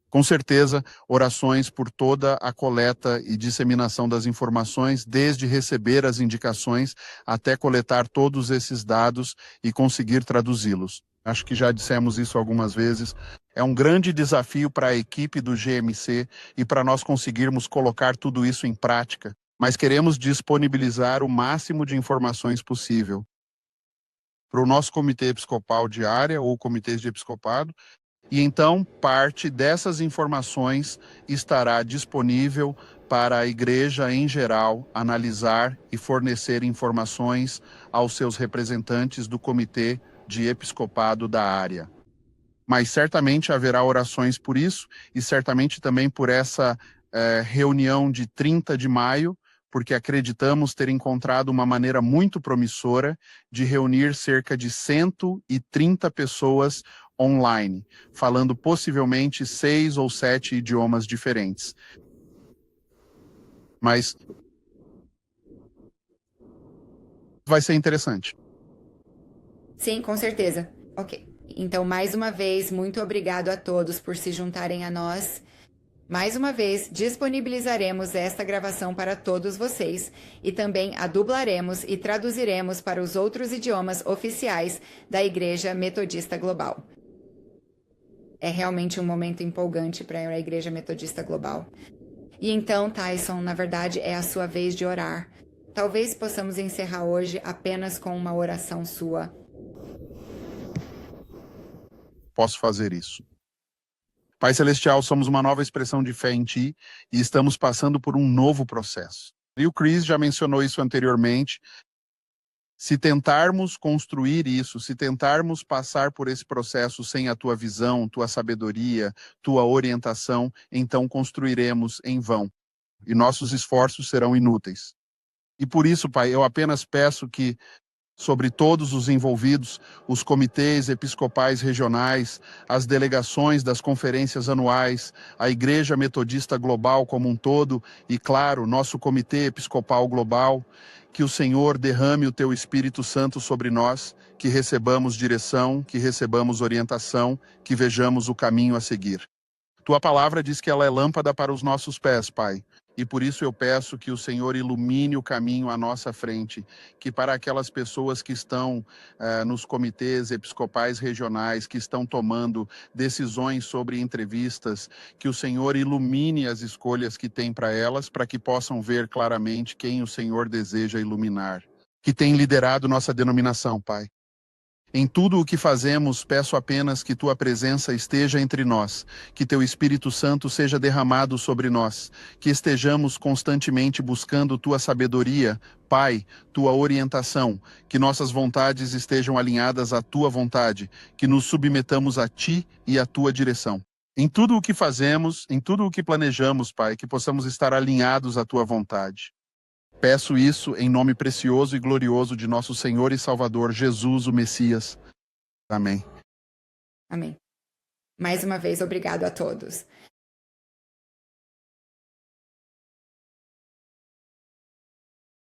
Com certeza, orações por toda a coleta e disseminação das informações, desde receber as indicações até coletar todos esses dados e conseguir traduzi-los. Acho que já dissemos isso algumas vezes. É um grande desafio para a equipe do GMC e para nós conseguirmos colocar tudo isso em prática, mas queremos disponibilizar o máximo de informações possível para o nosso comitê episcopal de área ou comitês de episcopado, e então parte dessas informações estará disponível para a igreja em geral analisar e fornecer informações aos seus representantes do comitê de episcopado da área. Mas certamente haverá orações por isso e certamente também por essa reunião de 30 de maio, porque acreditamos ter encontrado uma maneira muito promissora de reunir cerca de 130 pessoas online, falando possivelmente 6 ou 7 idiomas diferentes. Mas vai ser interessante. Sim, com certeza. Ok. Então, mais uma vez, muito obrigado a todos por se juntarem a nós. Mais uma vez, disponibilizaremos esta gravação para todos vocês e também a dublaremos e traduziremos para os outros idiomas oficiais da Igreja Metodista Global. É realmente um momento empolgante para a Igreja Metodista Global. E então, Tyson, na verdade, é a sua vez de orar. Talvez possamos encerrar hoje apenas com uma oração sua. Posso fazer isso. Pai Celestial, somos uma nova expressão de fé em Ti e estamos passando por um novo processo. E o Chris já mencionou isso anteriormente. Se tentarmos construir isso, se tentarmos passar por esse processo sem a tua visão, tua sabedoria, tua orientação, então construiremos em vão e nossos esforços serão inúteis. E por isso, Pai, eu apenas peço que, sobre todos os envolvidos, os comitês episcopais regionais, as delegações das conferências anuais, a Igreja Metodista Global como um todo e, claro, nosso Comitê Episcopal Global, que o Senhor derrame o Teu Espírito Santo sobre nós, que recebamos direção, que recebamos orientação, que vejamos o caminho a seguir. Tua palavra diz que ela é lâmpada para os nossos pés, Pai. E por isso eu peço que o Senhor ilumine o caminho à nossa frente, que para aquelas pessoas que estão nos comitês episcopais regionais, que estão tomando decisões sobre entrevistas, que o Senhor ilumine as escolhas que tem para elas, para que possam ver claramente quem o Senhor deseja iluminar, que tem liderado nossa denominação, Pai. Em tudo o que fazemos, peço apenas que Tua presença esteja entre nós, que Teu Espírito Santo seja derramado sobre nós, que estejamos constantemente buscando Tua sabedoria, Pai, Tua orientação, que nossas vontades estejam alinhadas à Tua vontade, que nos submetamos a Ti e à Tua direção. Em tudo o que fazemos, em tudo o que planejamos, Pai, que possamos estar alinhados à Tua vontade. Peço isso em nome precioso e glorioso de nosso Senhor e Salvador, Jesus, o Messias. Amém. Amém. Mais uma vez, obrigado a todos.